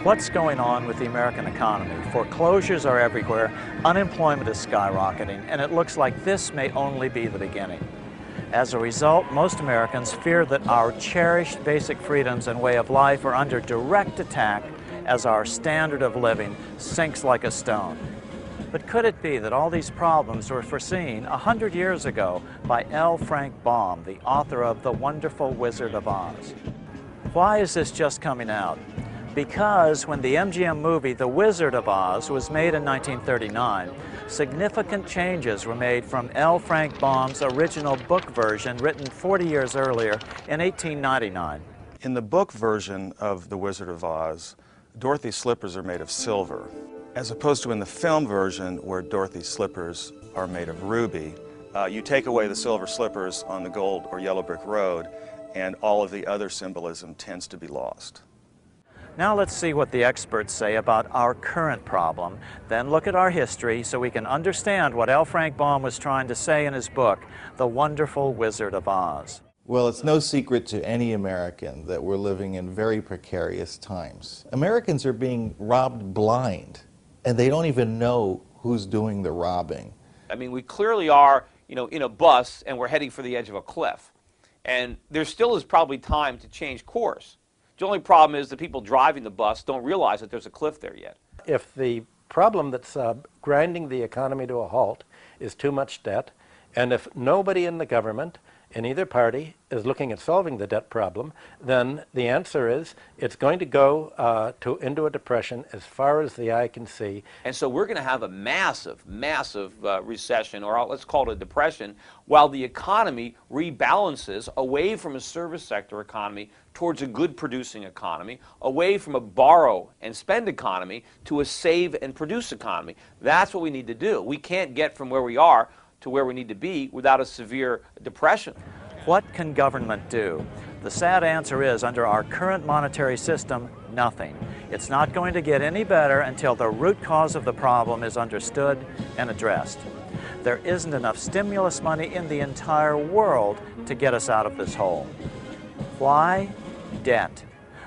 What's going on with the American economy? Foreclosures are everywhere, unemployment is skyrocketing, and it looks like this may only be the beginning. As a result, most Americans fear that our cherished basic freedoms and way of life are under direct attack as our standard of living sinks like a stone. But could it be that all these problems were foreseen 100 years ago by Frank Baum, the author of The Wonderful Wizard of Oz? Why is this just coming out? Because when the MGM movie The Wizard of Oz was made in 1939, significant changes were made from Frank Baum's original book version written 40 years earlier in 1899. In the book version of The Wizard of Oz, Dorothy's slippers are made of silver, as opposed to in the film version where Dorothy's slippers are made of ruby. You take away the silver slippers on the gold or yellow brick road, and all of the other symbolism tends to be lost. Now let's see what the experts say about our current problem, then look at our history so we can understand what Frank Baum was trying to say in his book, The Wonderful Wizard of Oz. Well, it's no secret to any American that we're living in very precarious times. Americans are being robbed blind, and they don't even know who's doing the robbing. I mean, we clearly are, in a bus and we're heading for the edge of a cliff. And there still is probably time to change course. The only problem is the people driving the bus don't realize that there's a cliff there yet. If the problem that's grinding the economy to a halt is too much debt, and if nobody in the government, in either party, is looking at solving the debt problem, then the answer is it's going to go into a depression as far as the eye can see. And so we're going to have a massive recession, or let's call it a depression, while the economy rebalances away from a service sector economy towards a good producing economy, away from a borrow and spend economy to a save and produce economy. That's what we need to do. We can't get from where we are to where we need to be without a severe depression. What can government do? The sad answer is, under our current monetary system, nothing. It's not going to get any better until the root cause of the problem is understood and addressed. There isn't enough stimulus money in the entire world to get us out of this hole. Why? Debt.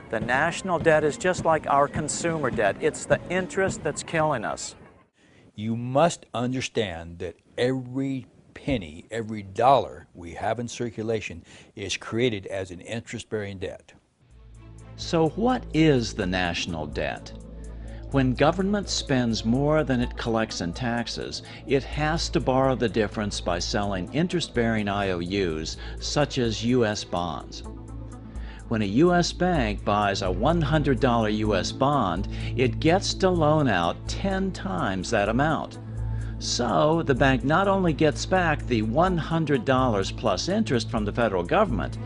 The national debt is just like our consumer debt. It's the interest that's killing us. You must understand that every penny, every dollar we have in circulation is created as an interest-bearing debt. So what is the national debt? When government spends more than it collects in taxes, it has to borrow the difference by selling interest-bearing IOUs, such as U.S. bonds. When a U.S. bank buys a $100 U.S. bond, it gets to loan out 10 times that amount. So the bank not only gets back the $100 plus interest from the federal government,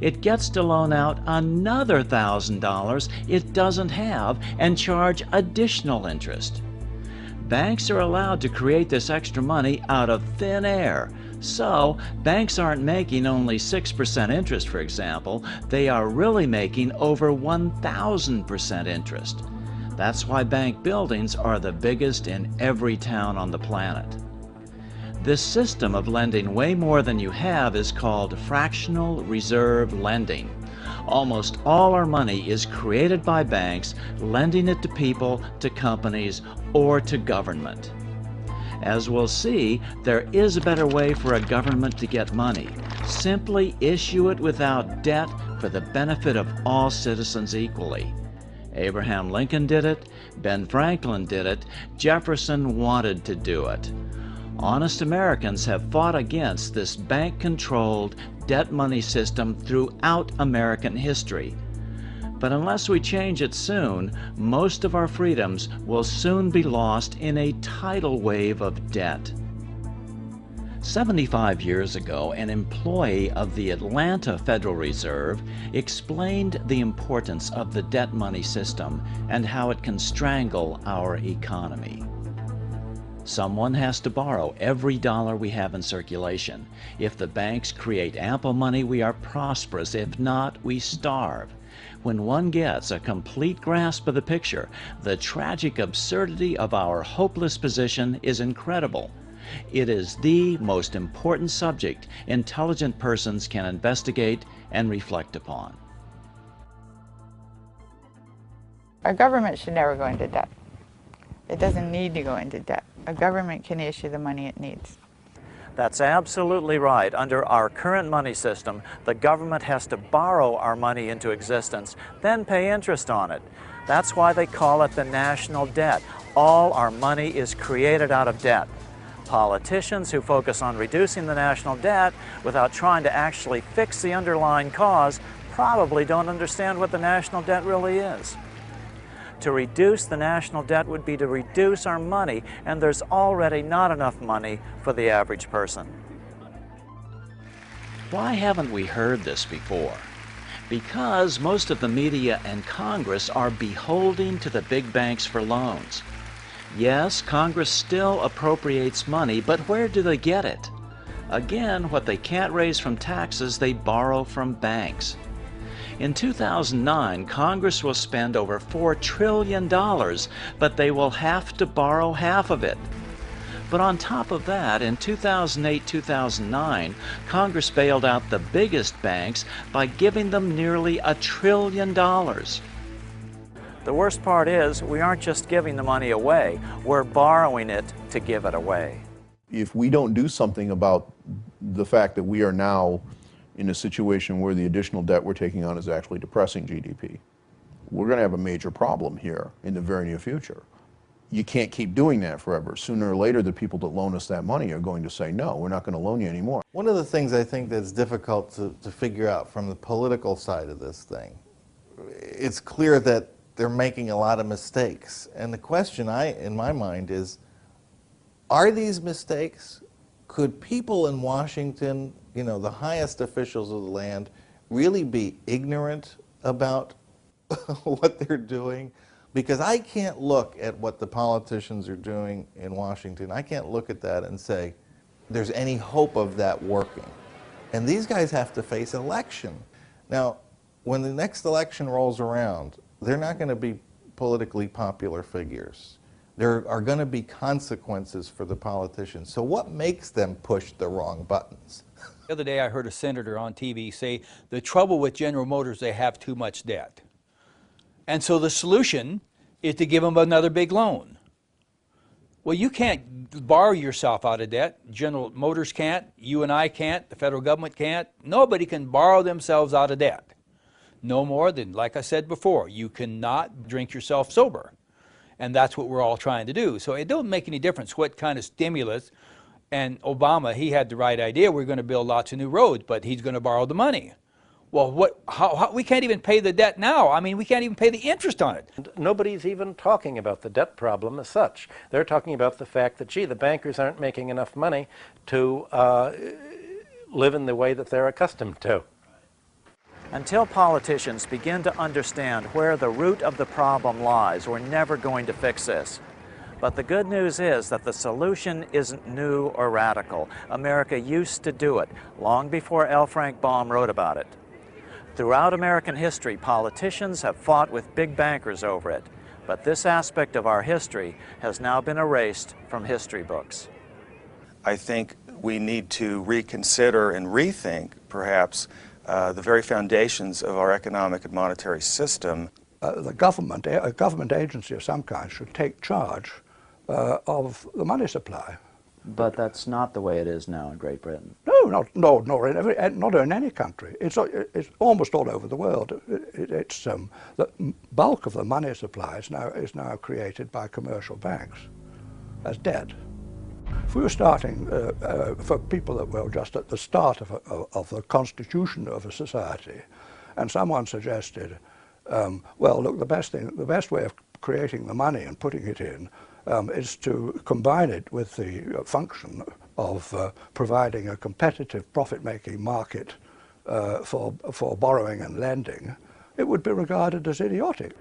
it gets to loan out another $1,000 it doesn't have and charge additional interest. Banks are allowed to create this extra money out of thin air. So, banks aren't making only 6% interest, for example. They are really making over 1,000% interest. That's why bank buildings are the biggest in every town on the planet. This system of lending way more than you have is called fractional reserve lending. Almost all our money is created by banks, lending it to people, to companies, or to government. As we'll see, there is a better way for a government to get money. Simply issue it without debt for the benefit of all citizens equally. Abraham Lincoln did it, Ben Franklin did it, Jefferson wanted to do it. Honest Americans have fought against this bank-controlled debt money system throughout American history. But unless we change it soon, most of our freedoms will soon be lost in a tidal wave of debt. 75 years ago, an employee of the Atlanta Federal Reserve explained the importance of the debt money system and how it can strangle our economy. Someone has to borrow every dollar we have in circulation. If the banks create ample money, we are prosperous. If not, we starve. When one gets a complete grasp of the picture, the tragic absurdity of our hopeless position is incredible. It is the most important subject intelligent persons can investigate and reflect upon. A government should never go into debt. It doesn't need to go into debt. A government can issue the money it needs. That's absolutely right. Under our current money system, the government has to borrow our money into existence, then pay interest on it. That's why they call it the national debt. All our money is created out of debt. Politicians who focus on reducing the national debt without trying to actually fix the underlying cause probably don't understand what the national debt really is. To reduce the national debt would be to reduce our money, and there's already not enough money for the average person. Why haven't we heard this before? Because most of the media and Congress are beholden to the big banks for loans. Yes, Congress still appropriates money, but where do they get it? Again, what they can't raise from taxes, they borrow from banks. In 2009, Congress will spend over $4 trillion, but they will have to borrow half of it. But on top of that, in 2008-2009, Congress bailed out the biggest banks by giving them nearly $1 trillion. The worst part is, we aren't just giving the money away, we're borrowing it to give it away. If we don't do something about the fact that we are now in a situation where the additional debt we're taking on is actually depressing GDP, we're going to have a major problem here in the very near future. You can't keep doing that forever. Sooner or later, the people that loan us that money are going to say, no, we're not going to loan you anymore. One of the things I think that's difficult to figure out from the political side of this thing, it's clear that they're making a lot of mistakes. And the question in my mind is, are these mistakes? Could people in Washington, you know, the highest officials of the land, really be ignorant about what they're doing? Because I can't look at what the politicians are doing in Washington. I can't look at that and say there's any hope of that working. And these guys have to face election. Now, when the next election rolls around, they're not going to be politically popular figures. There are going to be consequences for the politicians. So what makes them push the wrong buttons? The other day I heard a senator on TV say the trouble with General Motors, they have too much debt. And so the solution is to give them another big loan. Well, you can't borrow yourself out of debt. General Motors can't, you and I can't, the federal government can't. Nobody can borrow themselves out of debt. No more than, like I said before, you cannot drink yourself sober. And that's what we're all trying to do. So it don't make any difference what kind of stimulus. And Obama, he had the right idea. We're going to build lots of new roads, but he's going to borrow the money. Well, how we can't even pay the debt now. I mean, we can't even pay the interest on it. Nobody's even talking about the debt problem as such. They're talking about the fact that, gee, the bankers aren't making enough money to live in the way that they're accustomed to. Until politicians begin to understand where the root of the problem lies, we're never going to fix this. But the good news is that the solution isn't new or radical. America used to do it long before L. Frank Baum wrote about it. Throughout American history, politicians have fought with big bankers over it. But this aspect of our history has now been erased from history books. I think we need to reconsider and rethink, perhaps, the very foundations of our economic and monetary system. The government, a government agency of some kind, should take charge of the money supply. But that's not the way it is now in Great Britain. No, not in any country. It's almost all over the world. The bulk of the money supply is now created by commercial banks as debt. If we were starting, for people that were just at the start of the constitution of a society, and someone suggested, well, look, the best way of creating the money and putting it in is to combine it with the function of providing a competitive profit-making market for borrowing and lending, it would be regarded as idiotic.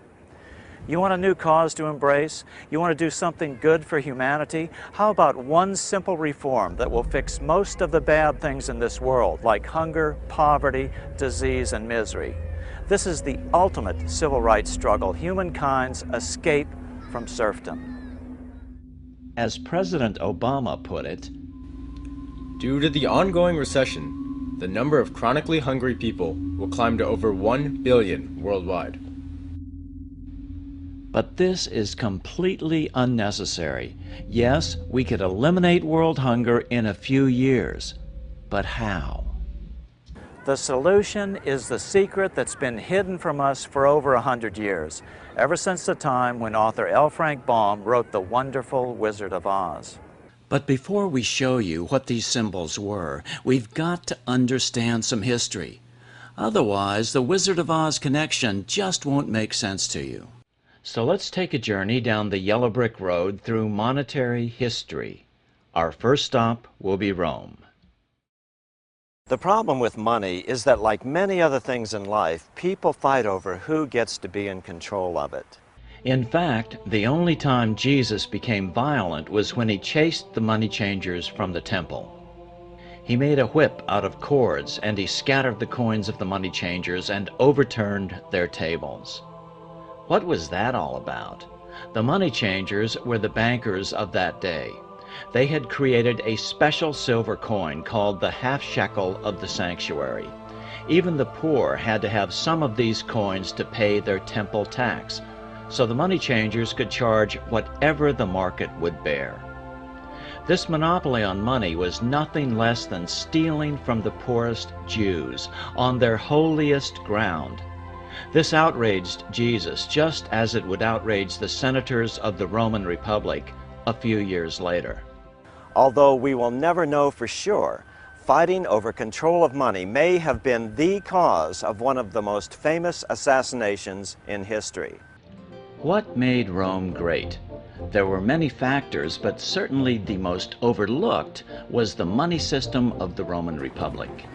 You want a new cause to embrace? You want to do something good for humanity? How about one simple reform that will fix most of the bad things in this world, like hunger, poverty, disease, and misery? This is the ultimate civil rights struggle, humankind's escape from serfdom. As President Obama put it, due to the ongoing recession, the number of chronically hungry people will climb to over 1 billion worldwide. But this is completely unnecessary. Yes, we could eliminate world hunger in a few years, but how? The solution is the secret that's been hidden from us for over 100 years, ever since the time when author Frank Baum wrote the wonderful Wizard of Oz. But before we show you what these symbols were, we've got to understand some history. Otherwise, the Wizard of Oz connection just won't make sense to you. So let's take a journey down the yellow brick road through monetary history. Our first stop will be Rome. The problem with money is that, like many other things in life, people fight over who gets to be in control of it. In fact, the only time Jesus became violent was when he chased the money changers from the temple. He made a whip out of cords, and he scattered the coins of the money changers and overturned their tables. What was that all about? The money changers were the bankers of that day. They had created a special silver coin called the half shekel of the sanctuary. Even the poor had to have some of these coins to pay their temple tax, so the money changers could charge whatever the market would bear. This monopoly on money was nothing less than stealing from the poorest Jews on their holiest ground. This outraged Jesus just as it would outrage the senators of the Roman Republic a few years later. Although we will never know for sure, fighting over control of money may have been the cause of one of the most famous assassinations in history. What made Rome great? There were many factors, but certainly the most overlooked was the money system of the Roman Republic.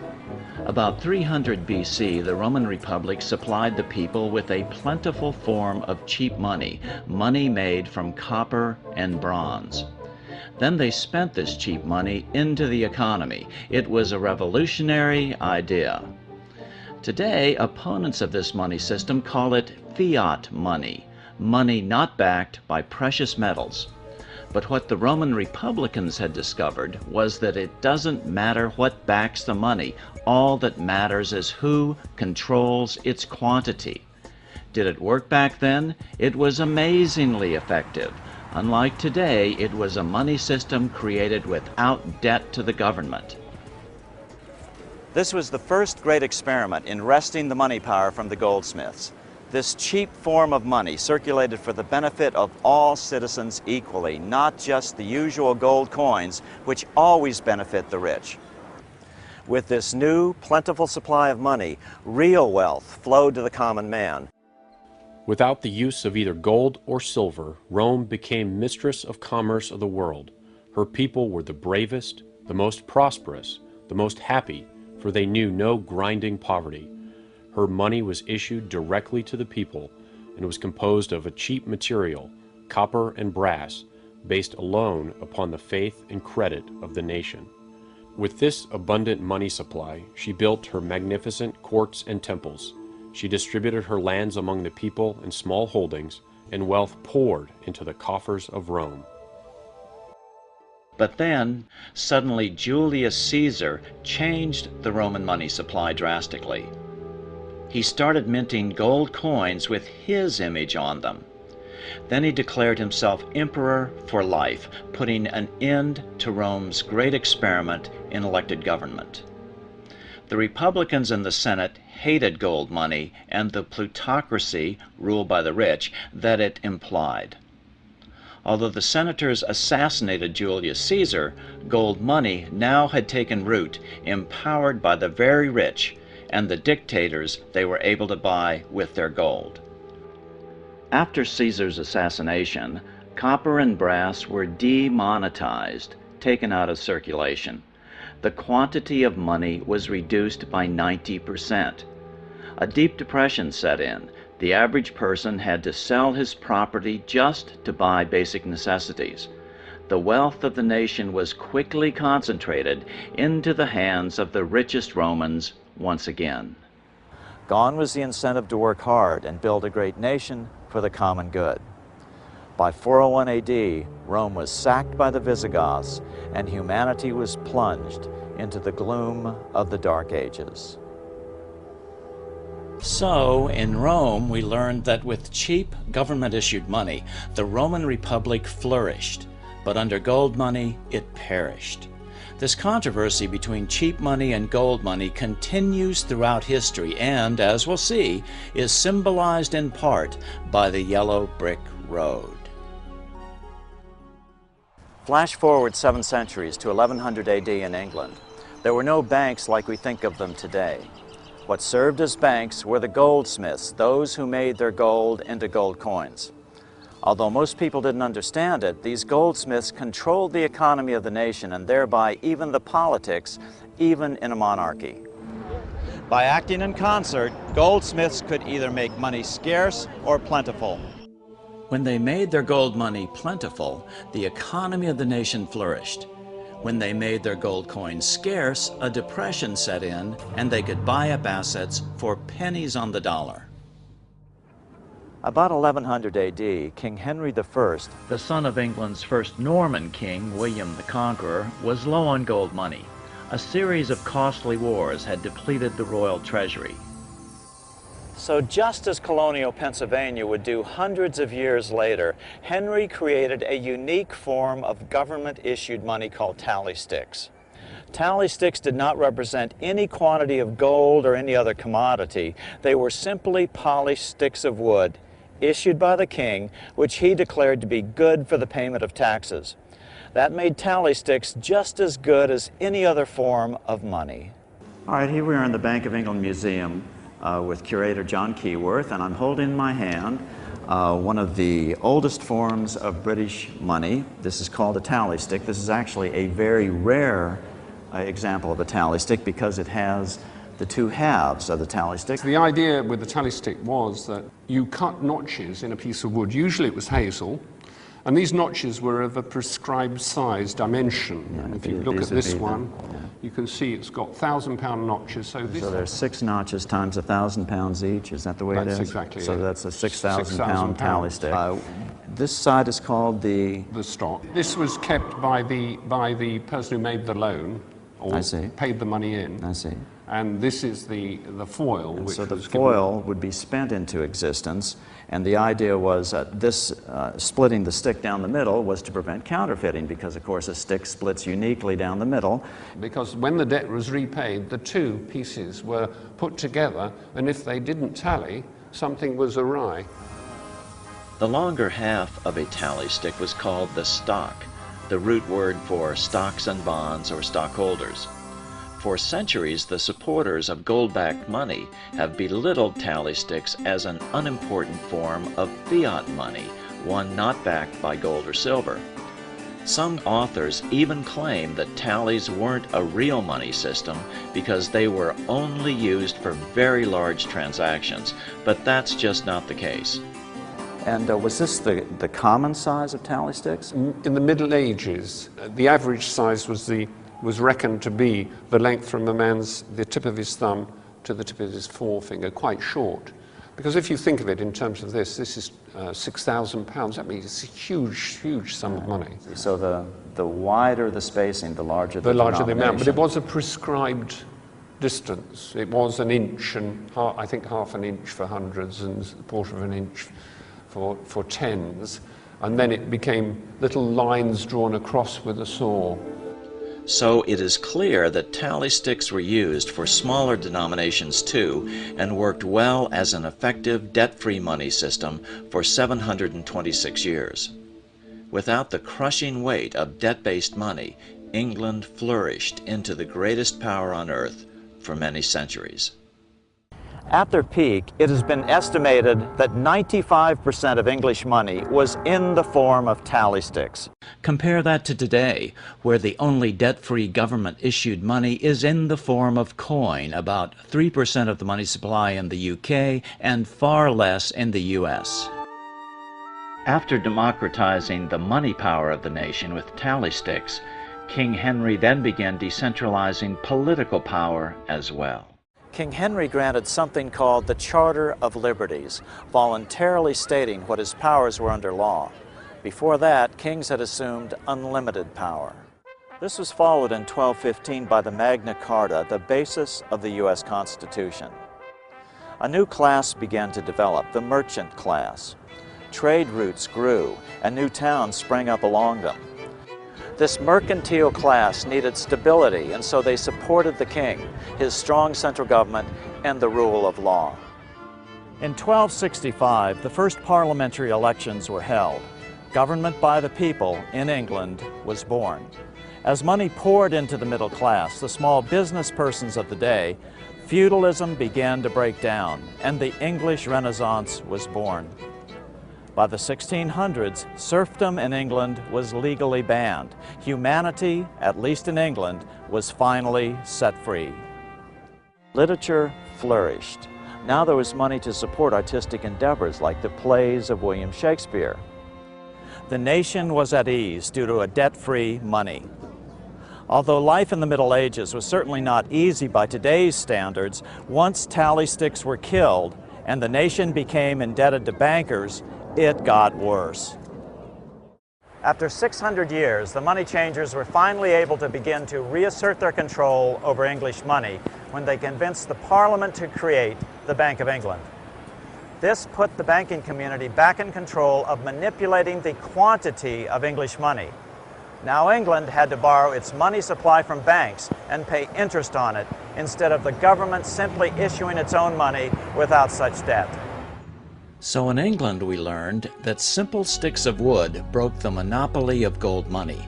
About 300 BC, the Roman Republic supplied the people with a plentiful form of cheap money, money made from copper and bronze. Then they spent this cheap money into the economy. It was a revolutionary idea. Today, opponents of this money system call it fiat money, money not backed by precious metals. But what the Roman Republicans had discovered was that it doesn't matter what backs the money. All that matters is who controls its quantity. Did it work back then? It was amazingly effective. Unlike today, it was a money system created without debt to the government. This was the first great experiment in wresting the money power from the goldsmiths. This cheap form of money circulated for the benefit of all citizens equally, not just the usual gold coins, which always benefit the rich. With this new, plentiful supply of money, real wealth flowed to the common man. Without the use of either gold or silver, Rome became mistress of commerce of the world. Her people were the bravest, the most prosperous, the most happy, for they knew no grinding poverty. Her money was issued directly to the people and was composed of a cheap material, copper and brass, based alone upon the faith and credit of the nation. With this abundant money supply, she built her magnificent courts and temples. She distributed her lands among the people in small holdings, and wealth poured into the coffers of Rome. But then, suddenly Julius Caesar changed the Roman money supply drastically. He started minting gold coins with his image on them. Then he declared himself emperor for life, putting an end to Rome's great experiment in elected government. The Republicans in the Senate hated gold money and the plutocracy, ruled by the rich, that it implied. Although the senators assassinated Julius Caesar, gold money now had taken root, empowered by the very rich and the dictators they were able to buy with their gold. After Caesar's assassination, copper and brass were demonetized, taken out of circulation. The quantity of money was reduced by 90%. A deep depression set in. The average person had to sell his property just to buy basic necessities. The wealth of the nation was quickly concentrated into the hands of the richest Romans once again. Gone was the incentive to work hard and build a great nation for the common good. By 401 AD, Rome was sacked by the Visigoths, and humanity was plunged into the gloom of the Dark Ages. So, in Rome, we learned that with cheap government-issued money, the Roman Republic flourished, but under gold money, it perished. This controversy between cheap money and gold money continues throughout history and, as we'll see, is symbolized in part by the yellow brick road. Flash forward 7 centuries to 1100 AD in England. There were no banks like we think of them today. What served as banks were the goldsmiths, those who made their gold into gold coins. Although most people didn't understand it, these goldsmiths controlled the economy of the nation and thereby even the politics, even in a monarchy. By acting in concert, goldsmiths could either make money scarce or plentiful. When they made their gold money plentiful, the economy of the nation flourished. When they made their gold coins scarce, a depression set in and they could buy up assets for pennies on the dollar. About 1100 AD, King Henry I, the son of England's first Norman king, William the Conqueror, was low on gold money. A series of costly wars had depleted the royal treasury. So just as colonial Pennsylvania would do hundreds of years later, Henry created a unique form of government-issued money called tally sticks. Tally sticks did not represent any quantity of gold or any other commodity. They were simply polished sticks of wood issued by the king, which he declared to be good for the payment of taxes. That made tally sticks just as good as any other form of money. All right, here we are in the Bank of England Museum with curator John Keyworth, and I'm holding in my hand one of the oldest forms of British money. This is called a tally stick. This is actually a very rare example of a tally stick because it has the two halves of the tally stick. The idea with the tally stick was that you cut notches in a piece of wood. Usually it was hazel, and these notches were of a prescribed size dimension. Yeah, and if you look at this one, you can see it's got 1,000-pound notches. So there's 6 notches times 1,000 pounds each. Is that the way it is? That's exactly it. So that's a 6,000-pound 6,000 tally stick. This side is called the stock. This was kept by the person who made the loan, or paid the money in. I see. And this is the foil. And which so the was foil would be spent into existence, and the idea was this splitting the stick down the middle was to prevent counterfeiting, because of course a stick splits uniquely down the middle. Because when the debt was repaid, the two pieces were put together, and if they didn't tally, something was awry. The longer half of a tally stick was called the stock, the root word for stocks and bonds or stockholders. For centuries, the supporters of gold-backed money have belittled tally sticks as an unimportant form of fiat money, one not backed by gold or silver. Some authors even claim that tallies weren't a real money system because they were only used for very large transactions, but that's just not the case. And was this the common size of tally sticks? In the Middle Ages, the average size was reckoned to be the length from the tip of his thumb to the tip of his forefinger, quite short. Because if you think of it in terms of this is 6,000 pounds. That means it's a huge, huge sum of money. So the wider the spacing, the larger the larger the amount. But it was a prescribed distance. It was an inch, and I think half an inch for hundreds and a quarter of an inch for tens. And then it became little lines drawn across with a saw. So it is clear that tally sticks were used for smaller denominations too, and worked well as an effective debt-free money system for 726 years. Without the crushing weight of debt-based money, England flourished into the greatest power on earth for many centuries. At their peak, it has been estimated that 95% of English money was in the form of tally sticks. Compare that to today, where the only debt-free government-issued money is in the form of coin, about 3% of the money supply in the UK and far less in the US. After democratizing the money power of the nation with tally sticks, King Henry then began decentralizing political power as well. King Henry granted something called the Charter of Liberties, voluntarily stating what his powers were under law. Before that, kings had assumed unlimited power. This was followed in 1215 by the Magna Carta, the basis of the U.S. Constitution. A new class began to develop, the merchant class. Trade routes grew, and new towns sprang up along them. This mercantile class needed stability, and so they supported the king, his strong central government, and the rule of law. In 1265, the first parliamentary elections were held. Government by the people in England was born. As money poured into the middle class, the small business persons of the day, feudalism began to break down, and the English Renaissance was born. By the 1600s, serfdom in England was legally banned. Humanity, at least in England, was finally set free. Literature flourished. Now there was money to support artistic endeavors like the plays of William Shakespeare. The nation was at ease due to a debt-free money. Although life in the Middle Ages was certainly not easy by today's standards, once tally sticks were killed and the nation became indebted to bankers, it got worse. After 600 years, the money changers were finally able to begin to reassert their control over English money when they convinced the Parliament to create the Bank of England. This put the banking community back in control of manipulating the quantity of English money. Now England had to borrow its money supply from banks and pay interest on it, instead of the government simply issuing its own money without such debt. So in England we learned that simple sticks of wood broke the monopoly of gold money.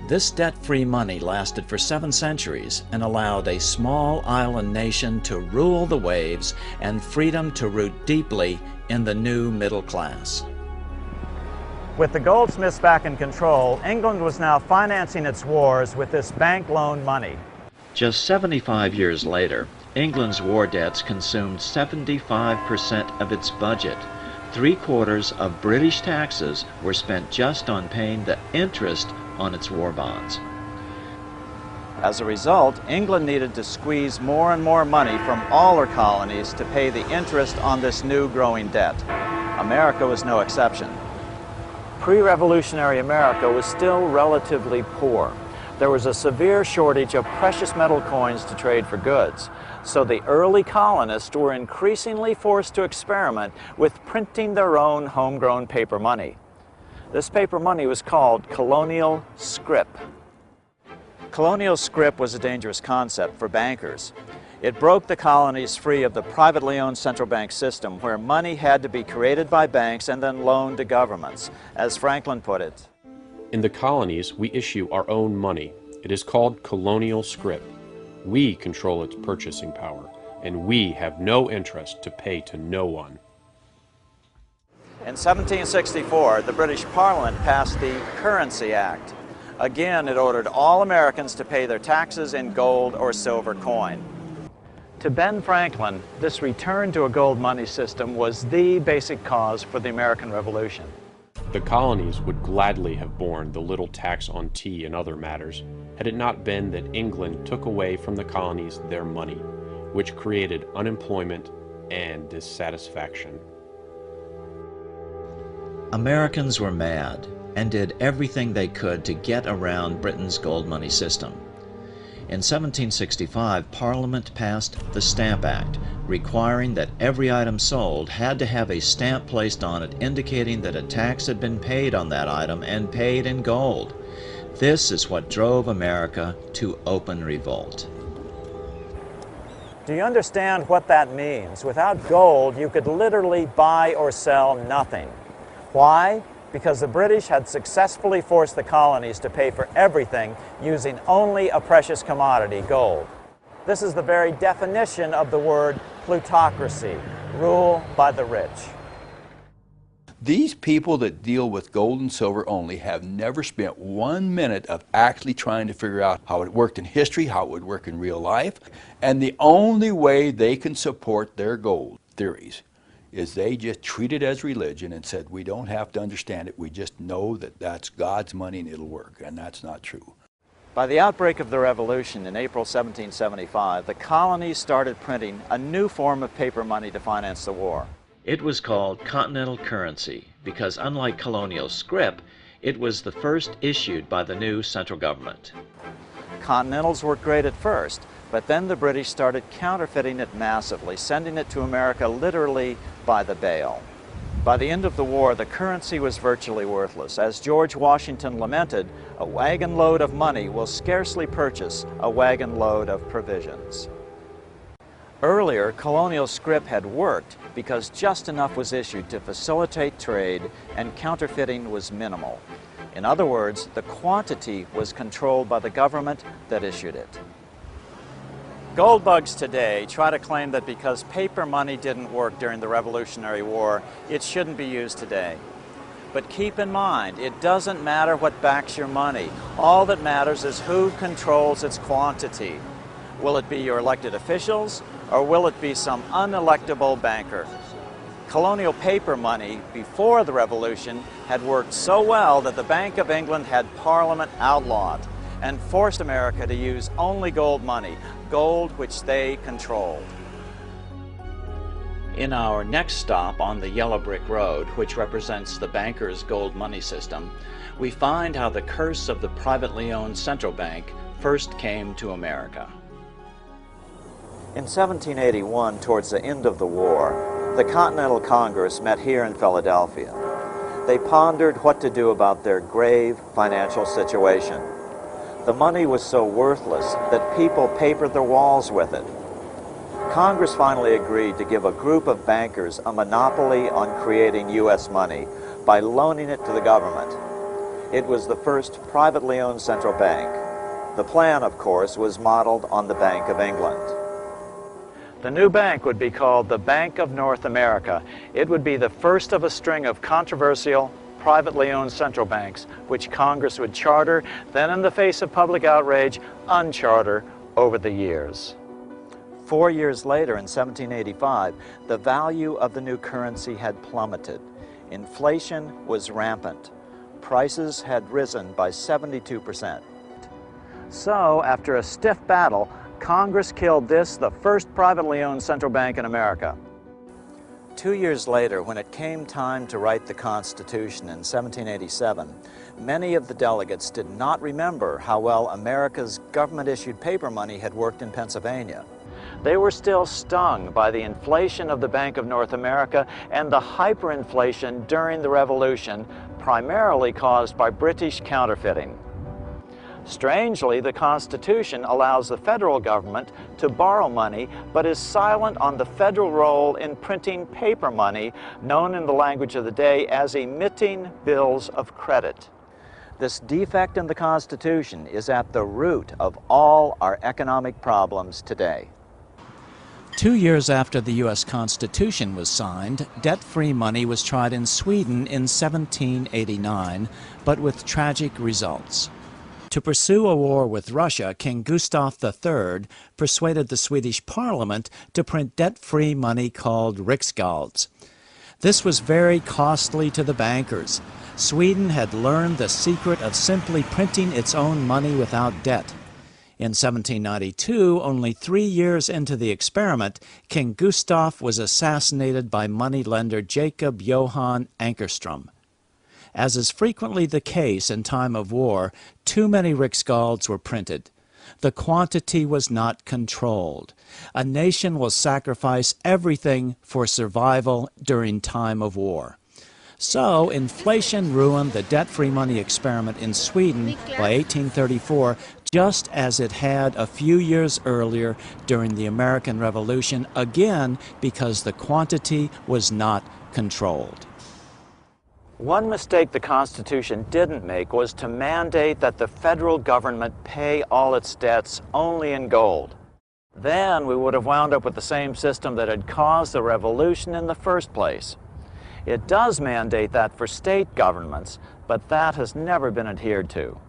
This debt-free money lasted for 7 centuries and allowed a small island nation to rule the waves and freedom to root deeply in the new middle class. With the goldsmiths back in control, England was now financing its wars with this bank loan money. Just 75 years later, England's war debts consumed 75% of its budget. 3/4 of British taxes were spent just on paying the interest on its war bonds. As a result, England needed to squeeze more and more money from all her colonies to pay the interest on this new growing debt. America was no exception. Pre-revolutionary America was still relatively poor. There was a severe shortage of precious metal coins to trade for goods, so the early colonists were increasingly forced to experiment with printing their own homegrown paper money. This paper money was called colonial scrip. Colonial scrip was a dangerous concept for bankers. It broke the colonies free of the privately owned central bank system, where money had to be created by banks and then loaned to governments. As Franklin put it, In the colonies, we issue our own money. It is called colonial scrip. We control its purchasing power, and we have no interest to pay to no one. in 1764, the British Parliament passed the Currency Act. Again, it ordered all Americans to pay their taxes in gold or silver coin. To Ben Franklin, this return to a gold money system was the basic cause for the American Revolution. The colonies would gladly have borne the little tax on tea and other matters, had it not been that England took away from the colonies their money, which created unemployment and dissatisfaction. Americans were mad and did everything they could to get around Britain's gold money system. In 1765, Parliament passed the Stamp Act, requiring that every item sold had to have a stamp placed on it indicating that a tax had been paid on that item and paid in gold. This is what drove America to open revolt. Do you understand what that means? Without gold, you could literally buy or sell nothing. Why? Because the British had successfully forced the colonies to pay for everything using only a precious commodity, gold. This is the very definition of the word plutocracy, rule by the rich. These people that deal with gold and silver only have never spent 1 minute of actually trying to figure out how it worked in history, how it would work in real life, and the only way they can support their gold theories is they just treat it as religion and said, we don't have to understand it, we just know that that's God's money and it'll work, and that's not true. By the outbreak of the Revolution in April 1775, the colonies started printing a new form of paper money to finance the war. It was called continental currency because, unlike colonial scrip, it was the first issued by the new central government. Continentals worked great at first. But then the British started counterfeiting it massively, sending it to America literally by the bale. By the end of the war, the currency was virtually worthless. As George Washington lamented, a wagon load of money will scarcely purchase a wagon load of provisions. Earlier, colonial scrip had worked because just enough was issued to facilitate trade and counterfeiting was minimal. In other words, the quantity was controlled by the government that issued it. Gold bugs today try to claim that because paper money didn't work during the Revolutionary War, it shouldn't be used today. But keep in mind, it doesn't matter what backs your money. All that matters is who controls its quantity. Will it be your elected officials, or will it be some unelectable banker? Colonial paper money before the Revolution had worked so well that the Bank of England had Parliament outlawed and forced America to use only gold money, gold which they controlled. In our next stop on the Yellow Brick Road, which represents the banker's gold money system, we find how the curse of the privately owned central bank first came to America. In 1781, towards the end of the war, the Continental Congress met here in Philadelphia. They pondered what to do about their grave financial situation. The money was so worthless that people papered their walls with it. Congress finally agreed to give a group of bankers a monopoly on creating U.S. money by loaning it to the government. It was the first privately owned central bank. The plan, of course, was modeled on the Bank of England. The new bank would be called the Bank of North America. It would be the first of a string of controversial, privately owned central banks, which Congress would charter, then in the face of public outrage, uncharter over the years. 4 years later, in 1785, the value of the new currency had plummeted. Inflation was rampant. Prices had risen by 72%. So, after a stiff battle, Congress killed this, the first privately owned central bank in America. 2 years later, when it came time to write the Constitution in 1787, many of the delegates did not remember how well America's government-issued paper money had worked in Pennsylvania. They were still stung by the inflation of the Bank of North America and the hyperinflation during the Revolution, primarily caused by British counterfeiting. Strangely, the Constitution allows the federal government to borrow money, but is silent on the federal role in printing paper money, known in the language of the day as emitting bills of credit. This defect in the Constitution is at the root of all our economic problems today. 2 years after the U.S. Constitution was signed, debt-free money was tried in Sweden in 1789, but with tragic results. To pursue a war with Russia, King Gustav III persuaded the Swedish Parliament to print debt-free money called riksgälds. This was very costly to the bankers. Sweden had learned the secret of simply printing its own money without debt. In 1792, only 3 years into the experiment, King Gustav was assassinated by moneylender Jacob Johan Ankerström. As is frequently the case in time of war, too many riksgälds were printed. The quantity was not controlled. A nation will sacrifice everything for survival during time of war. So inflation ruined the debt-free money experiment in Sweden by 1834, just as it had a few years earlier during the American Revolution, again because the quantity was not controlled. One mistake the Constitution didn't make was to mandate that the federal government pay all its debts only in gold. Then we would have wound up with the same system that had caused the revolution in the first place. It does mandate that for state governments, but that has never been adhered to.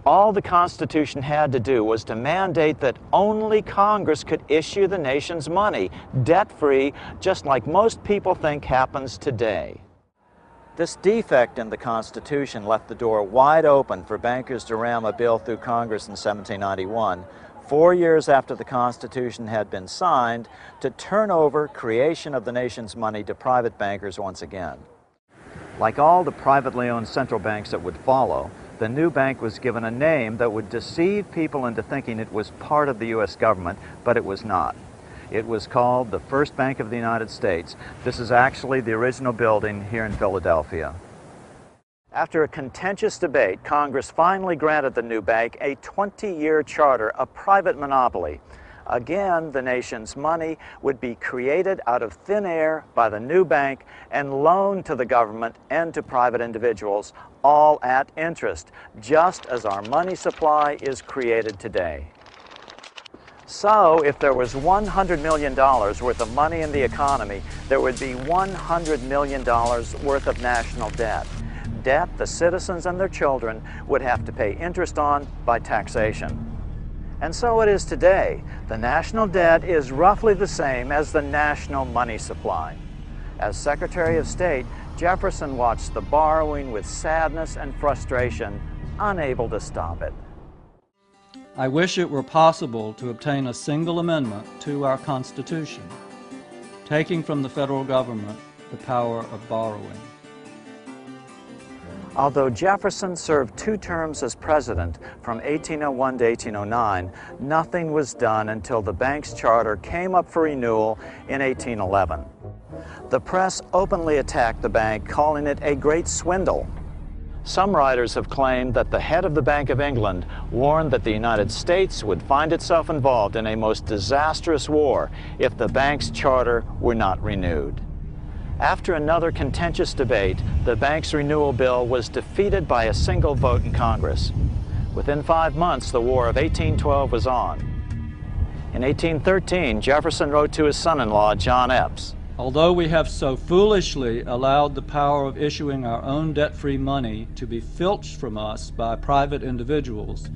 All the Constitution had to do was to mandate that only Congress could issue the nation's money, debt-free, just like most people think happens today. This defect in the Constitution left the door wide open for bankers to ram a bill through Congress in 1791, 4 years after the Constitution had been signed, to turn over creation of the nation's money to private bankers once again. Like all the privately owned central banks that would follow, the new bank was given a name that would deceive people into thinking it was part of the U.S. government, but it was not. It was called the First Bank of the United States. This is actually the original building here in Philadelphia. After a contentious debate, Congress finally granted the new bank a 20-year charter, a private monopoly. Again, the nation's money would be created out of thin air by the new bank and loaned to the government and to private individuals, all at interest, just as our money supply is created today. So, if there was $100 million worth of money in the economy, there would be $100 million worth of national debt. Debt the citizens and their children would have to pay interest on by taxation. And so it is today. The national debt is roughly the same as the national money supply. As Secretary of State, Jefferson watched the borrowing with sadness and frustration, unable to stop it. I wish it were possible to obtain a single amendment to our Constitution, taking from the federal government the power of borrowing. Although Jefferson served 2 terms as president from 1801 to 1809, nothing was done until the bank's charter came up for renewal in 1811. The press openly attacked the bank, calling it a great swindle. Some writers have claimed that the head of the Bank of England warned that the United States would find itself involved in a most disastrous war if the bank's charter were not renewed. After another contentious debate, the bank's renewal bill was defeated by a single vote in Congress. Within 5 months, the War of 1812 was on. In 1813, Jefferson wrote to his son-in-law, John Epps, Although we have so foolishly allowed the power of issuing our own debt-free money to be filched from us by private individuals,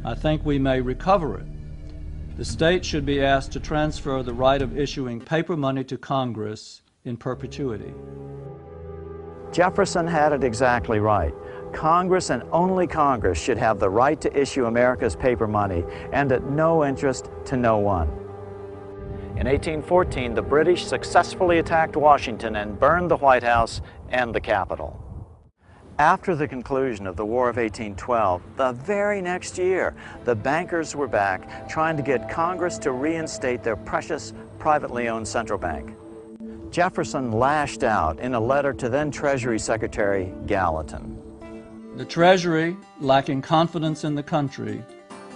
I think we may recover it. The state should be asked to transfer the right of issuing paper money to Congress in perpetuity. Jefferson had it exactly right. Congress and only Congress should have the right to issue America's paper money, and at no interest to no one. In 1814, the British successfully attacked Washington and burned the White House and the Capitol. After the conclusion of the War of 1812, the very next year, the bankers were back trying to get Congress to reinstate their precious privately owned central bank. Jefferson lashed out in a letter to then Treasury Secretary Gallatin. The Treasury, lacking confidence in the country,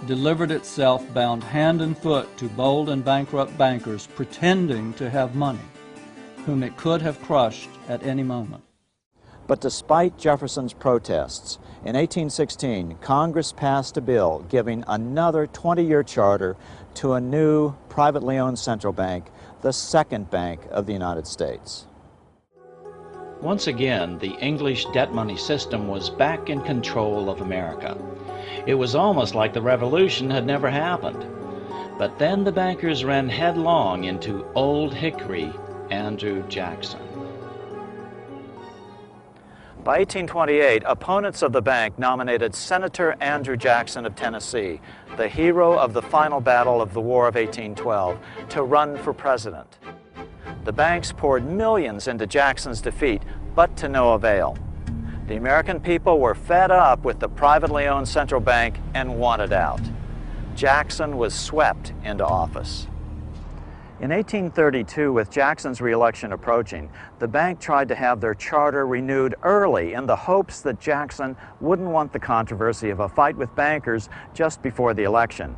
delivered itself bound hand and foot to bold and bankrupt bankers pretending to have money, whom it could have crushed at any moment. But despite Jefferson's protests, in 1816, Congress passed a bill giving another 20-year charter to a new privately owned central bank, the second bank of the United States. Once again, the English debt money system was back in control of America. It was almost like the revolution had never happened. But then the bankers ran headlong into Old Hickory Andrew Jackson. By 1828, opponents of the bank nominated Senator Andrew Jackson of Tennessee, the hero of the final battle of the War of 1812, to run for president. The banks poured millions into Jackson's defeat, but to no avail. The American people were fed up with the privately owned central bank and wanted out. Jackson was swept into office. In 1832, with Jackson's re-election approaching, the bank tried to have their charter renewed early in the hopes that Jackson wouldn't want the controversy of a fight with bankers just before the election.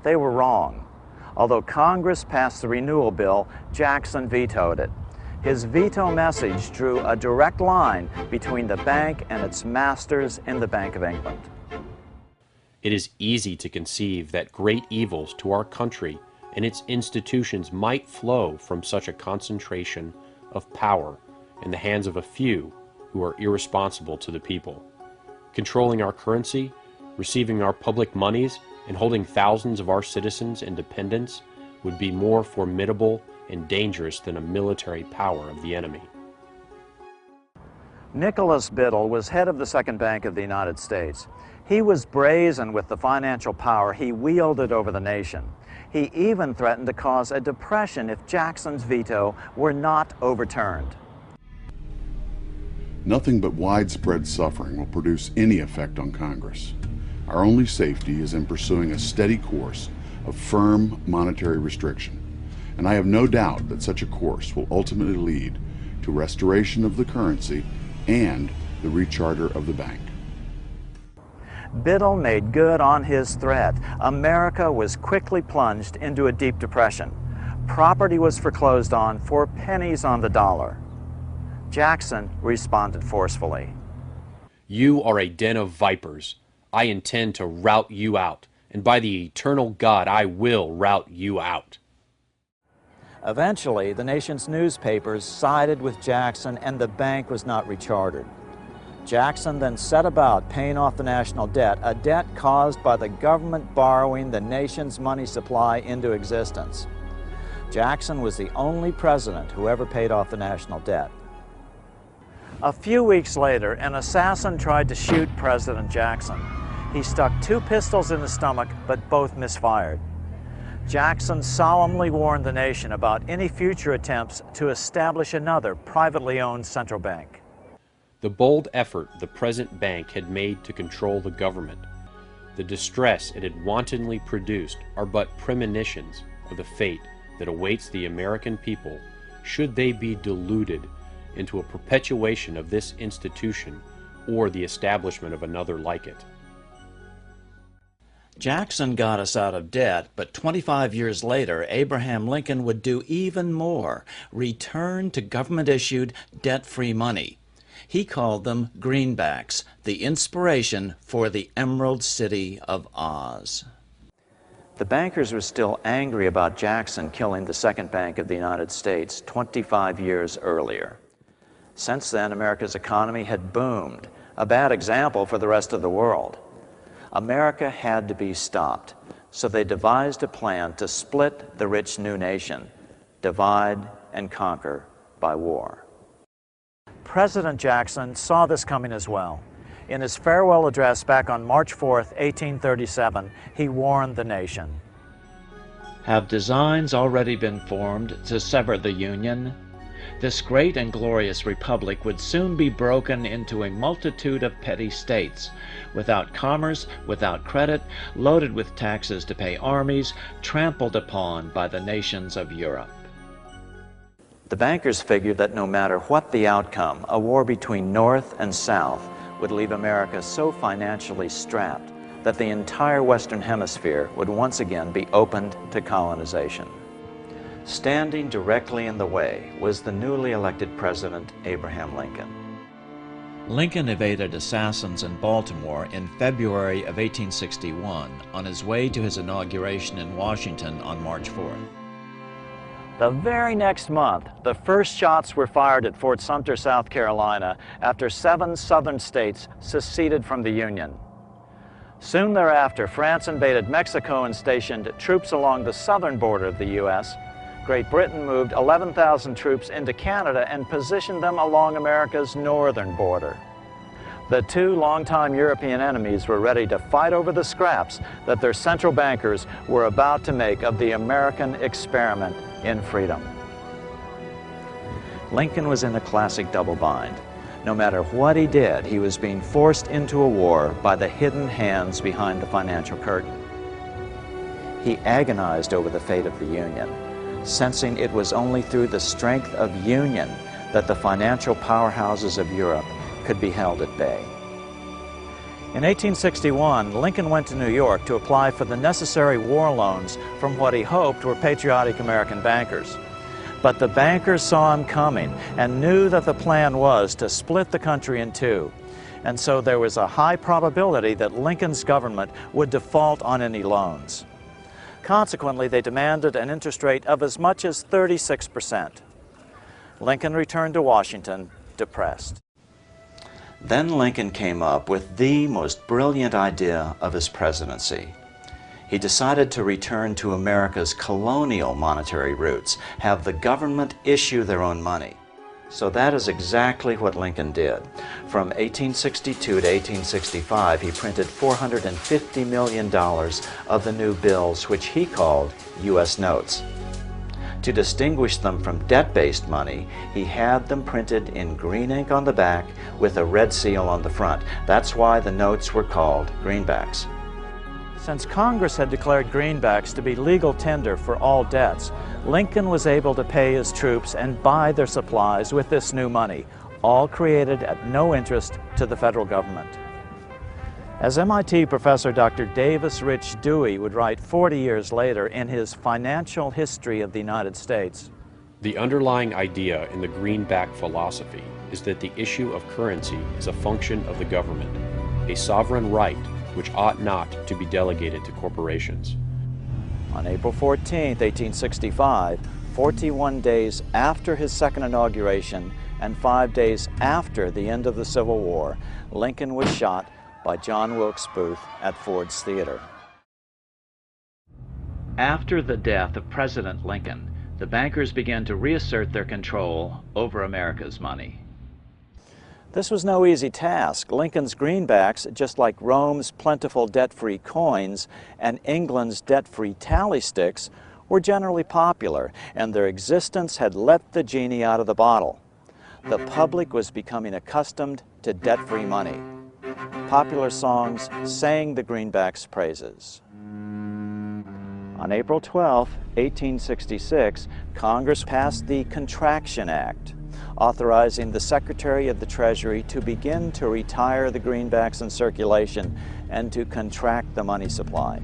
They were wrong. Although Congress passed the renewal bill, Jackson vetoed it. His veto message drew a direct line between the bank and its masters in the Bank of England. It is easy to conceive that great evils to our country and its institutions might flow from such a concentration of power in the hands of a few who are irresponsible to the people. Controlling our currency, receiving our public monies, and holding thousands of our citizens and dependents would be more formidable and dangerous than a military power of the enemy. Nicholas Biddle was head of the Second Bank of the United States. He was brazen with the financial power he wielded over the nation. He even threatened to cause a depression if Jackson's veto were not overturned. Nothing but widespread suffering will produce any effect on Congress. Our only safety is in pursuing a steady course of firm monetary restriction, and I have no doubt that such a course will ultimately lead to restoration of the currency and the recharter of the bank. Biddle made good on his threat. America was quickly plunged into a deep depression. Property was foreclosed on for pennies on the dollar. Jackson responded forcefully. You are a den of vipers. I intend to rout you out, and by the eternal God, I will rout you out. Eventually, the nation's newspapers sided with Jackson and the bank was not rechartered. Jackson then set about paying off the national debt, a debt caused by the government borrowing the nation's money supply into existence. Jackson was the only president who ever paid off the national debt. A few weeks later, an assassin tried to shoot President Jackson. He stuck 2 pistols in the stomach, but both misfired. Jackson solemnly warned the nation about any future attempts to establish another privately owned central bank. The bold effort the present bank had made to control the government, the distress it had wantonly produced, are but premonitions of the fate that awaits the American people should they be deluded into a perpetuation of this institution or the establishment of another like it. Jackson got us out of debt, but 25 years later, Abraham Lincoln would do even more, return to government-issued, debt-free money. He called them greenbacks, the inspiration for the Emerald City of Oz. The bankers were still angry about Jackson killing the second bank of the United States 25 years earlier. Since then, America's economy had boomed, a bad example for the rest of the world. America had to be stopped, so they devised a plan to split the rich new nation, divide and conquer by war. President Jackson saw this coming as well. In his farewell address back on March 4, 1837, he warned the nation. Have designs already been formed to sever the Union? This great and glorious republic would soon be broken into a multitude of petty states, without commerce, without credit, loaded with taxes to pay armies, trampled upon by the nations of Europe. The bankers figured that no matter what the outcome, a war between North and South would leave America so financially strapped that the entire Western Hemisphere would once again be opened to colonization. Standing directly in the way was the newly elected President Abraham Lincoln. Lincoln evaded assassins in Baltimore in February of 1861 on his way to his inauguration in Washington on March 4th. The very next month, the first shots were fired at Fort Sumter, South Carolina, after 7 southern states seceded from the Union. Soon thereafter, France invaded Mexico and stationed troops along the southern border of the U.S. Great Britain moved 11,000 troops into Canada and positioned them along America's northern border. The 2 longtime European enemies were ready to fight over the scraps that their central bankers were about to make of the American experiment in freedom. Lincoln was in a classic double bind. No matter what he did, he was being forced into a war by the hidden hands behind the financial curtain. He agonized over the fate of the Union, sensing it was only through the strength of union that the financial powerhouses of Europe could be held at bay. In 1861, Lincoln went to New York to apply for the necessary war loans from what he hoped were patriotic American bankers. But the bankers saw him coming and knew that the plan was to split the country in 2. And so there was a high probability that Lincoln's government would default on any loans. Consequently, they demanded an interest rate of as much as 36%. Lincoln returned to Washington depressed. Then Lincoln came up with the most brilliant idea of his presidency. He decided to return to America's colonial monetary roots, have the government issue their own money. So that is exactly what Lincoln did. From 1862 to 1865, he printed $450 million of the new bills, which he called U.S. notes. To distinguish them from debt-based money, he had them printed in green ink on the back with a red seal on the front. That's why the notes were called greenbacks. Since Congress had declared greenbacks to be legal tender for all debts, Lincoln was able to pay his troops and buy their supplies with this new money, all created at no interest to the federal government. As MIT professor Dr. Davis Rich Dewey would write 40 years later in his Financial History of the United States, the underlying idea in the greenback philosophy is that the issue of currency is a function of the government, a sovereign right which ought not to be delegated to corporations. On April 14, 1865, 41 days after his second inauguration and 5 days after the end of the Civil War, Lincoln was shot by John Wilkes Booth at Ford's Theater. After the death of President Lincoln, the bankers began to reassert their control over America's money. This was no easy task. Lincoln's greenbacks, just like Rome's plentiful debt-free coins and England's debt-free tally sticks, were generally popular, and their existence had let the genie out of the bottle. The public was becoming accustomed to debt-free money. Popular songs sang the greenbacks' praises. On April 12, 1866, Congress passed the Contraction Act, authorizing the Secretary of the Treasury to begin to retire the greenbacks in circulation and to contract the money supply.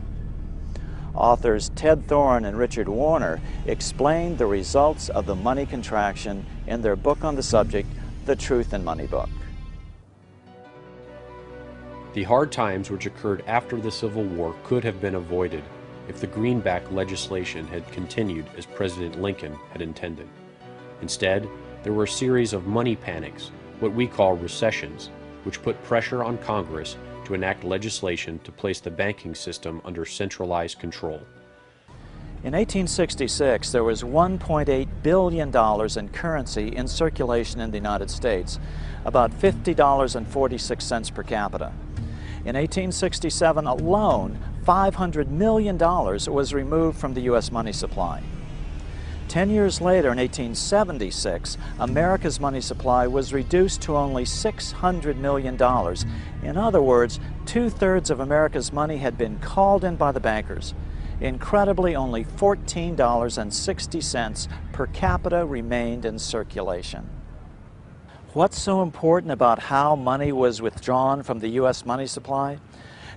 Authors Ted Thorne and Richard Warner explained the results of the money contraction in their book on the subject, The Truth in Money Book. The hard times which occurred after the Civil War could have been avoided if the greenback legislation had continued as President Lincoln had intended. Instead, there were a series of money panics, what we call recessions, which put pressure on Congress to enact legislation to place the banking system under centralized control. In 1866, there was $1.8 billion in currency in circulation in the United States, about $50.46 per capita. In 1867 alone, $500 million was removed from the U.S. money supply. 10 years later, in 1876, America's money supply was reduced to only $600 million. In other words, 2/3 of America's money had been called in by the bankers. Incredibly, only $14.60 per capita remained in circulation. What's so important about how money was withdrawn from the U.S. money supply?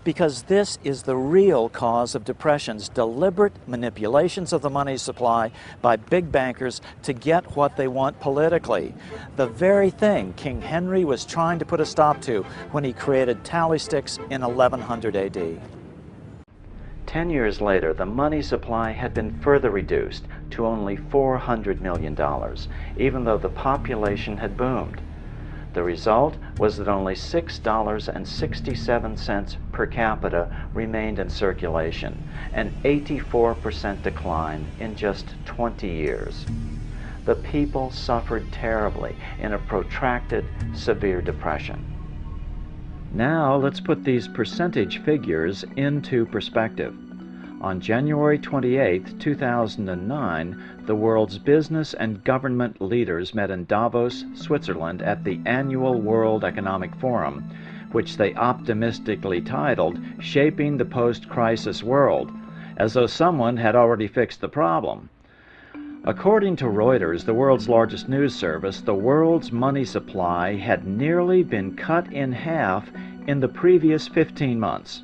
Because this is the real cause of depressions, deliberate manipulations of the money supply by big bankers to get what they want politically. The very thing King Henry was trying to put a stop to when he created tally sticks in 1100 AD. 10 years later, the money supply had been further reduced to only $400 million, even though the population had boomed. The result was that only $6.67 per capita remained in circulation, an 84% decline in just 20 years. The people suffered terribly in a protracted, severe depression. Now let's put these percentage figures into perspective. On January 28, 2009, the world's business and government leaders met in Davos, Switzerland at the annual World Economic Forum, which they optimistically titled Shaping the Post-Crisis World, as though someone had already fixed the problem. According to Reuters, the world's largest news service, the world's money supply had nearly been cut in half in the previous 15 months.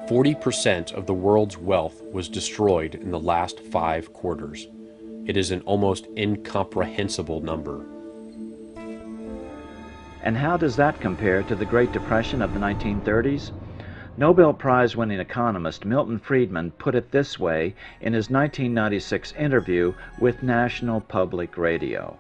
40% of the world's wealth was destroyed in the last 5 quarters. It is an almost incomprehensible number. And how does that compare to the Great Depression of the 1930s? Nobel Prize-winning economist Milton Friedman put it this way in his 1996 interview with National Public Radio.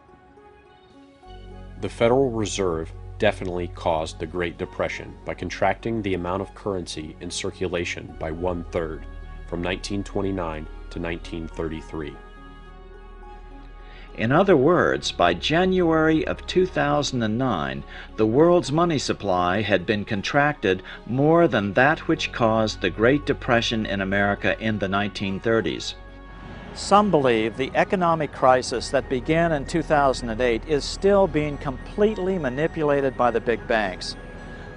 The Federal Reserve definitely caused the Great Depression by contracting the amount of currency in circulation by 1/3 from 1929 to 1933. In other words, by January of 2009, the world's money supply had been contracted more than that which caused the Great Depression in America in the 1930s. Some believe the economic crisis that began in 2008 is still being completely manipulated by the big banks,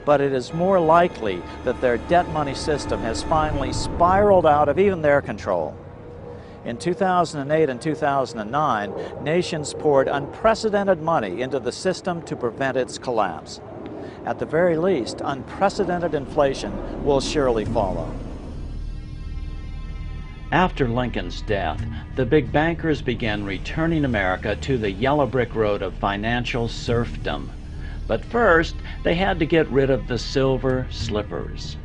but it is more likely that their debt money system has finally spiraled out of even their control. In 2008 and 2009, nations poured unprecedented money into the system to prevent its collapse. At the very least, unprecedented inflation will surely follow. After Lincoln's death, the big bankers began returning America to the yellow brick road of financial serfdom. But first, they had to get rid of the silver slippers.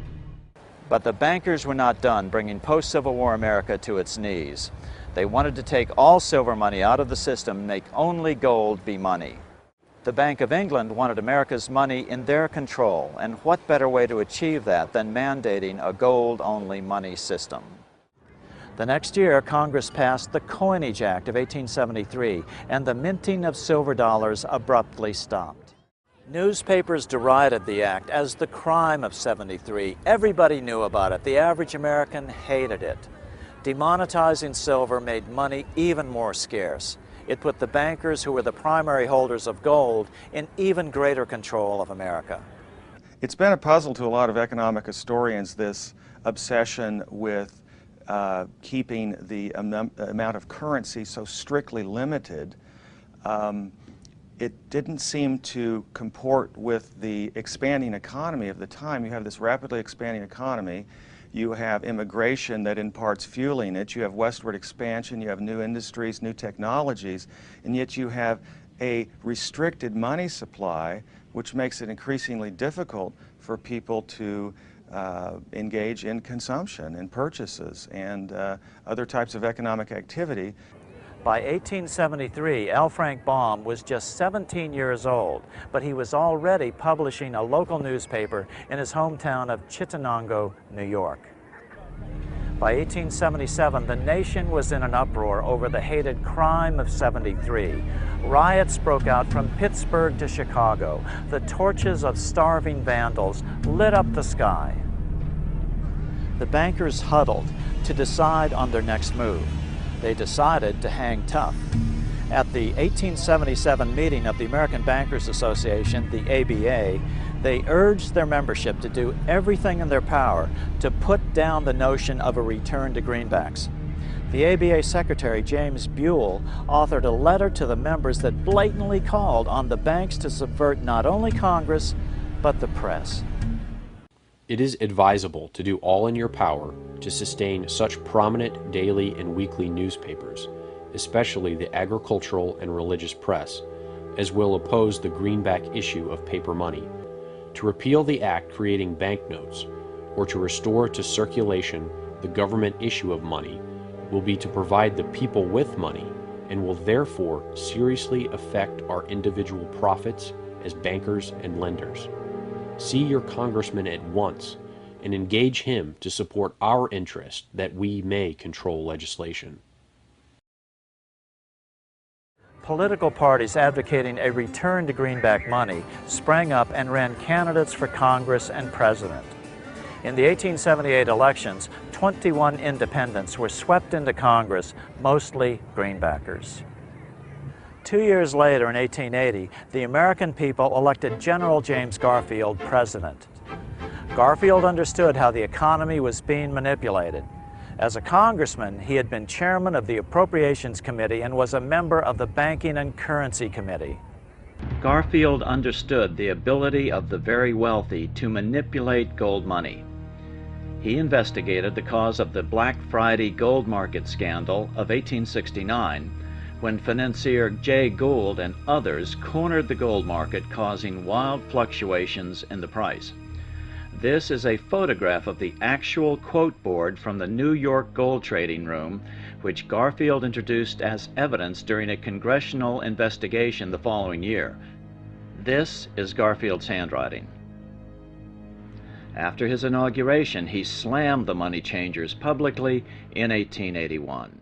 But the bankers were not done bringing post-Civil War America to its knees. They wanted to take all silver money out of the system and make only gold be money. The Bank of England wanted America's money in their control, and what better way to achieve that than mandating a gold-only money system? The next year, Congress passed the Coinage Act of 1873, and the minting of silver dollars abruptly stopped. Newspapers derided the act as the crime of '73. Everybody knew about it. The average American hated it. Demonetizing silver made money even more scarce. It put the bankers, who were the primary holders of gold, in even greater control of America. It's been a puzzle to a lot of economic historians, this obsession with keeping the amount of currency so strictly limited. It didn't seem to comport with the expanding economy of the time. You have this rapidly expanding economy. You have immigration that in part's fueling it. You have westward expansion. You have new industries, new technologies, and yet you have a restricted money supply, which makes it increasingly difficult for people to engage in consumption and purchases and other types of economic activity. By 1873, L. Frank Baum was just 17 years old, but he was already publishing a local newspaper in his hometown of Chittenango, New York. By 1877, the nation was in an uproar over the hated crime of '73. Riots broke out from Pittsburgh to Chicago. The torches of starving vandals lit up the sky. The bankers huddled to decide on their next move. They decided to hang tough. At the 1877 meeting of the American Bankers Association, the ABA, they urged their membership to do everything in their power to put down the notion of a return to greenbacks. The ABA Secretary, James Buell, authored a letter to the members that blatantly called on the banks to subvert not only Congress, but the press. It is advisable to do all in your power to sustain such prominent daily and weekly newspapers, especially the agricultural and religious press, as will oppose the greenback issue of paper money, to repeal the act creating banknotes, or to restore to circulation the government issue of money, will be to provide the people with money and will therefore seriously affect our individual profits as bankers and lenders. See your congressman at once and engage him to support our interest that we may control legislation. Political parties advocating a return to greenback money sprang up and ran candidates for Congress and president. In the 1878 elections, 21 independents were swept into Congress, mostly greenbackers. 2 years later, in 1880, the American people elected General James Garfield president. Garfield understood how the economy was being manipulated. As a congressman, he had been chairman of the Appropriations Committee and was a member of the Banking and Currency Committee. Garfield understood the ability of the very wealthy to manipulate gold money. He investigated the cause of the Black Friday gold market scandal of 1869, when financier Jay Gould and others cornered the gold market, causing wild fluctuations in the price. This is a photograph of the actual quote board from the New York gold trading room, which Garfield introduced as evidence during a congressional investigation the following year. This is Garfield's handwriting. After his inauguration, he slammed the money changers publicly in 1881.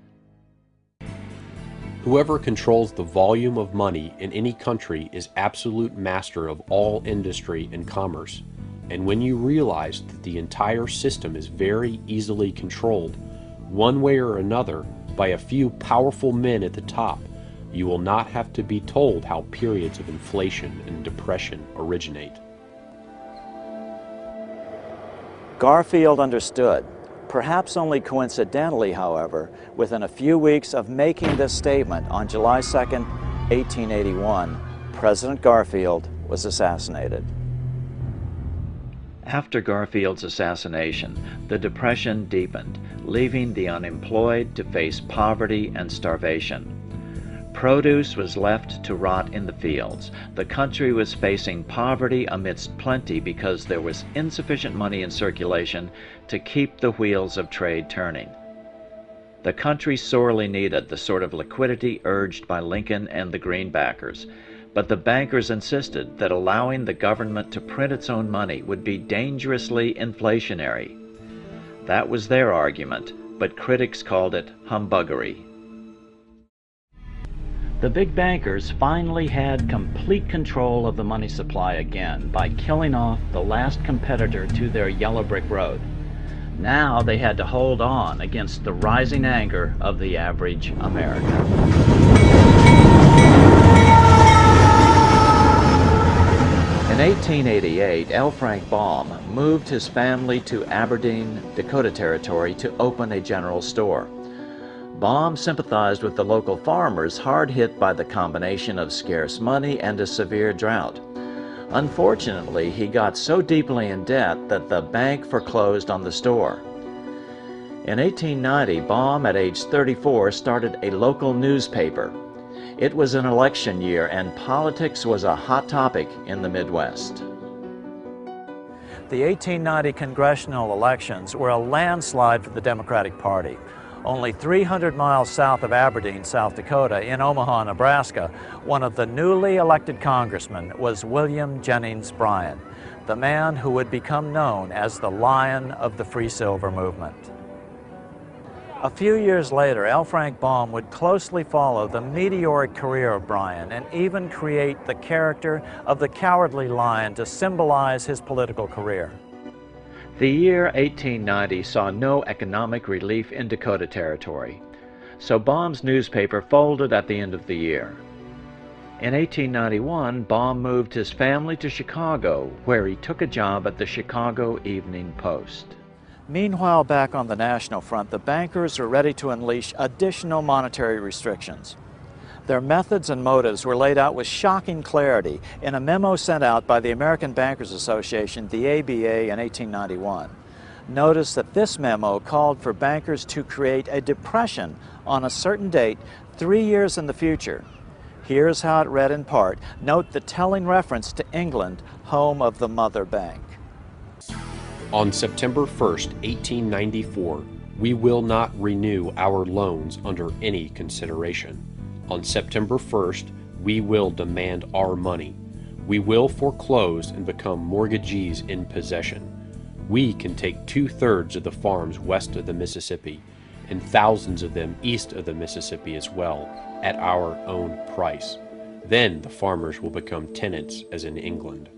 Whoever controls the volume of money in any country is absolute master of all industry and commerce. And when you realize that the entire system is very easily controlled, one way or another, by a few powerful men at the top, you will not have to be told how periods of inflation and depression originate. Garfield understood, perhaps only coincidentally, however, within a few weeks of making this statement on July 2nd, 1881, President Garfield was assassinated. After Garfield's assassination, the Depression deepened, leaving the unemployed to face poverty and starvation. Produce was left to rot in the fields. The country was facing poverty amidst plenty because there was insufficient money in circulation to keep the wheels of trade turning. The country sorely needed the sort of liquidity urged by Lincoln and the Greenbackers, but the bankers insisted that allowing the government to print its own money would be dangerously inflationary. That was their argument, but critics called it humbuggery. The big bankers finally had complete control of the money supply again by killing off the last competitor to their yellow brick road. Now they had to hold on against the rising anger of the average American. In 1888, L. Frank Baum moved his family to Aberdeen, Dakota Territory to open a general store. Baum sympathized with the local farmers hard hit by the combination of scarce money and a severe drought. Unfortunately, he got so deeply in debt that the bank foreclosed on the store. In 1890, Baum, at age 34, started a local newspaper. It was an election year and politics was a hot topic in the Midwest. The 1890 congressional elections were a landslide for the Democratic Party. Only 300 miles south of Aberdeen, South Dakota, in Omaha, Nebraska, one of the newly elected congressmen was William Jenning Bryan, the man who would become known as the Lion of the Free Silver movement. A few years later, L. Frank Baum would closely follow the meteoric career of Bryan and even create the character of the Cowardly Lion to symbolize his political career. The year 1890 saw no economic relief in Dakota Territory, so Baum's newspaper folded at the end of the year. In 1891, Baum moved his family to Chicago, where he took a job at the Chicago Evening Post. Meanwhile, back on the national front, the bankers were ready to unleash additional monetary restrictions. Their methods and motives were laid out with shocking clarity in a memo sent out by the American Bankers Association, the ABA, in 1891. Notice that this memo called for bankers to create a depression on a certain date 3 years in the future. Here's how it read in part. Note the telling reference to England, home of the mother bank. On September 1st, 1894, we will not renew our loans under any consideration. On September 1st, we will demand our money. We will foreclose and become mortgagees in possession. We can take 2/3 of the farms west of the Mississippi and thousands of them east of the Mississippi as well at our own price. Then the farmers will become tenants as in England.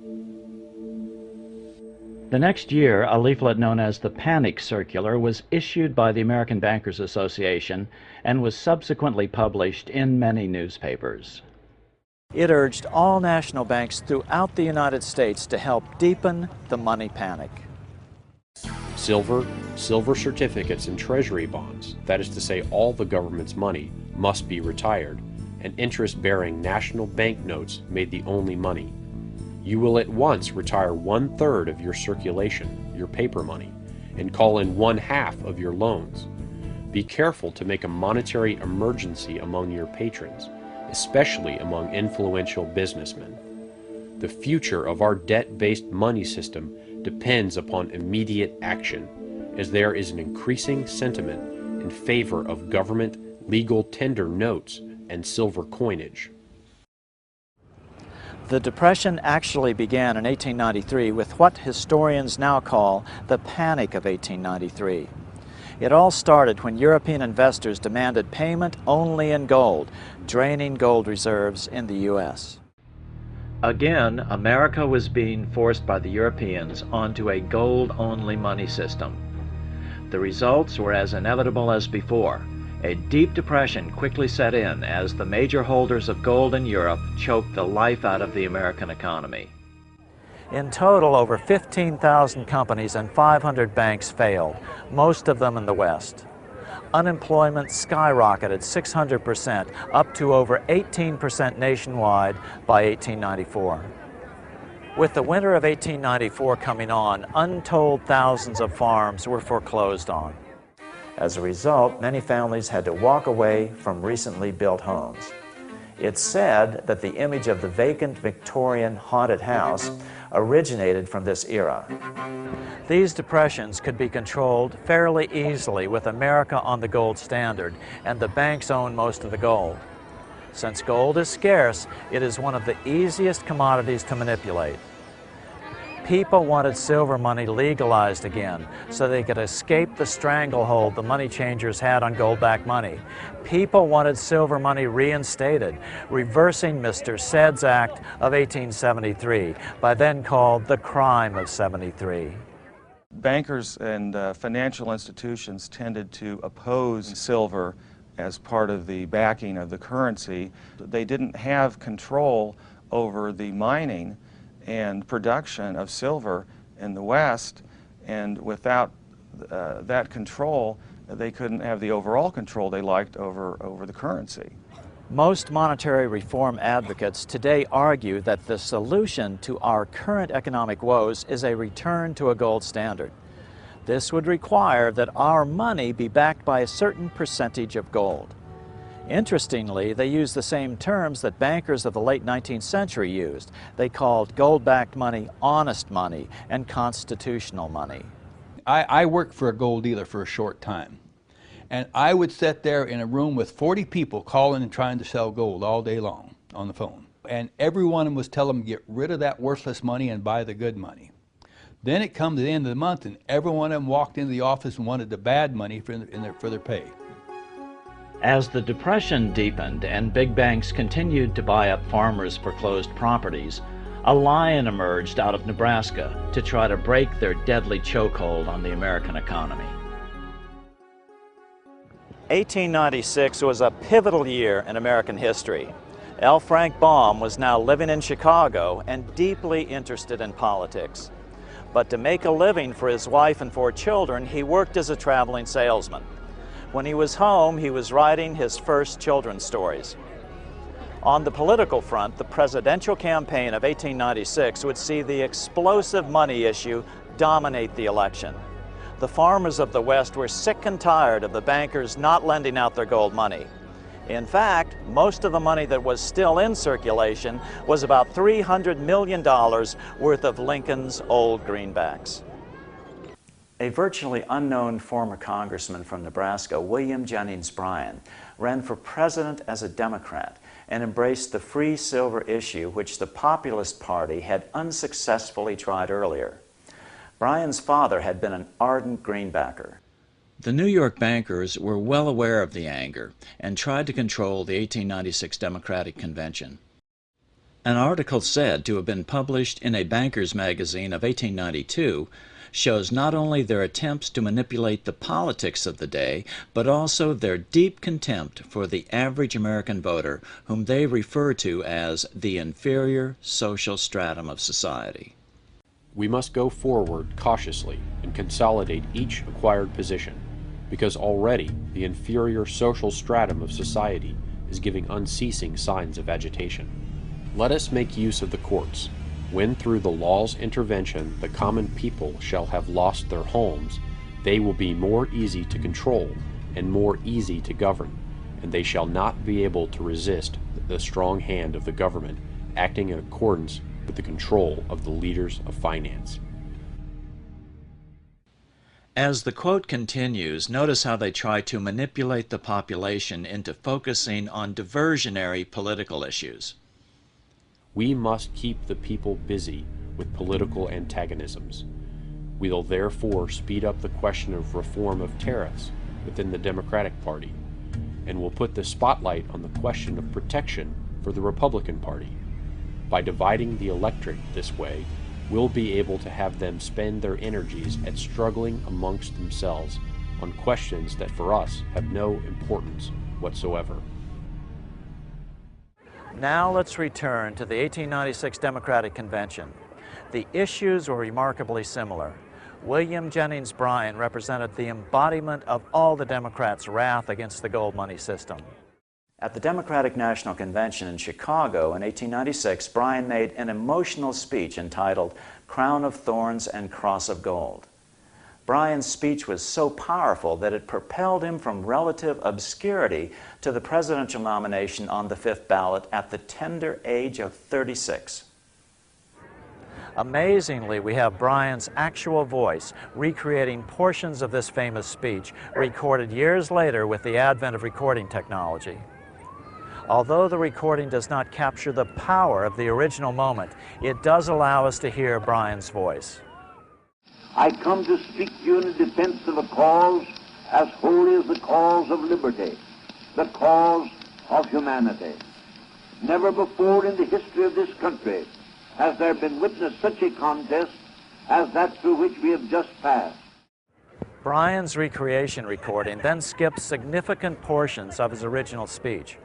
The next year, a leaflet known as the Panic Circular was issued by the American Bankers Association and was subsequently published in many newspapers. It urged all national banks throughout the United States to help deepen the money panic. Silver certificates, and treasury bonds, that is to say all the government's money, must be retired, and interest-bearing national banknotes made the only money. You will at once retire 1/3 of your circulation, your paper money, and call in 1/2 of your loans. Be careful to make a monetary emergency among your patrons, especially among influential businessmen. The future of our debt-based money system depends upon immediate action, as there is an increasing sentiment in favor of government legal tender notes and silver coinage. The Depression actually began in 1893 with what historians now call the Panic of 1893. It all started when European investors demanded payment only in gold, draining gold reserves in the U.S. Again, America was being forced by the Europeans onto a gold-only money system. The results were as inevitable as before. A deep depression quickly set in as the major holders of gold in Europe choked the life out of the American economy. In total, over 15,000 companies and 500 banks failed, most of them in the West. Unemployment skyrocketed 600%, up to over 18% nationwide by 1894. With the winter of 1894 coming on, untold thousands of farms were foreclosed on. As a result, many families had to walk away from recently built homes. It's said that the image of the vacant Victorian haunted house originated from this era. These depressions could be controlled fairly easily with America on the gold standard, and the banks own most of the gold. Since gold is scarce, it is one of the easiest commodities to manipulate. People wanted silver money legalized again so they could escape the stranglehold the money changers had on gold-backed money. People wanted silver money reinstated, reversing Mr. Said's Act of 1873, by then called the Crime of '73. Bankers and financial institutions tended to oppose silver as part of the backing of the currency. They didn't have control over the mining and production of silver in the West, and without that control, they couldn't have the overall control they liked over the currency. Most monetary reform advocates today argue that the solution to our current economic woes is a return to a gold standard. This would require that our money be backed by a certain percentage of gold. Interestingly, they use the same terms that bankers of the late 19th century used. They called gold-backed money honest money and constitutional money. I worked for a gold dealer for a short time, and I would sit there in a room with 40 people calling and trying to sell gold all day long on the phone. And every one of them was telling them to get rid of that worthless money and buy the good money. Then it comes to the end of the month and every one of them walked into the office and wanted the bad money for their pay. As the Depression deepened and big banks continued to buy up farmers' foreclosed properties, a lion emerged out of Nebraska to try to break their deadly chokehold on the American economy. 1896 was a pivotal year in American history. L. Frank Baum was now living in Chicago and deeply interested in politics. But to make a living for his wife and 4 children, he worked as a traveling salesman. When he was home, he was writing his first children's stories. On the political front, the presidential campaign of 1896 would see the explosive money issue dominate the election. The farmers of the West were sick and tired of the bankers not lending out their gold money. In fact, most of the money that was still in circulation was about $300 million worth of Lincoln's old greenbacks. A virtually unknown former congressman from Nebraska, William Jenning Bryan, ran for president as a Democrat and embraced the free silver issue, which the Populist Party had unsuccessfully tried earlier. Bryan's father had been an ardent greenbacker. The New York bankers were well aware of the anger and tried to control the 1896 Democratic Convention. An article said to have been published in a banker's magazine of 1892 shows not only their attempts to manipulate the politics of the day, but also their deep contempt for the average American voter, whom they refer to as the inferior social stratum of society. We must go forward cautiously and consolidate each acquired position, because already the inferior social stratum of society is giving unceasing signs of agitation. Let us make use of the courts. When through the law's intervention the common people shall have lost their homes, they will be more easy to control and more easy to govern, and they shall not be able to resist the strong hand of the government acting in accordance with the control of the leaders of finance. As the quote continues, notice how they try to manipulate the population into focusing on diversionary political issues. We must keep the people busy with political antagonisms. We will therefore speed up the question of reform of tariffs within the Democratic Party, and will put the spotlight on the question of protection for the Republican Party. By dividing the electorate this way, we'll be able to have them spend their energies at struggling amongst themselves on questions that for us have no importance whatsoever. Now let's return to the 1896 Democratic Convention. The issues were remarkably similar. William Jenning Bryan represented the embodiment of all the Democrats' wrath against the gold money system. At the Democratic National Convention in Chicago in 1896, Bryan made an emotional speech entitled "Crown of Thorns and Cross of Gold." Bryan's speech was so powerful that it propelled him from relative obscurity to the presidential nomination on the 5th ballot at the tender age of 36. Amazingly, we have Bryan's actual voice recreating portions of this famous speech, recorded years later with the advent of recording technology. Although the recording does not capture the power of the original moment, it does allow us to hear Bryan's voice. I come to speak to you in the defense of a cause as holy as the cause of liberty, the cause of humanity. Never before in the history of this country has there been witnessed such a contest as that through which we have just passed. Bryan's recreation recording then skips significant portions of his original speech.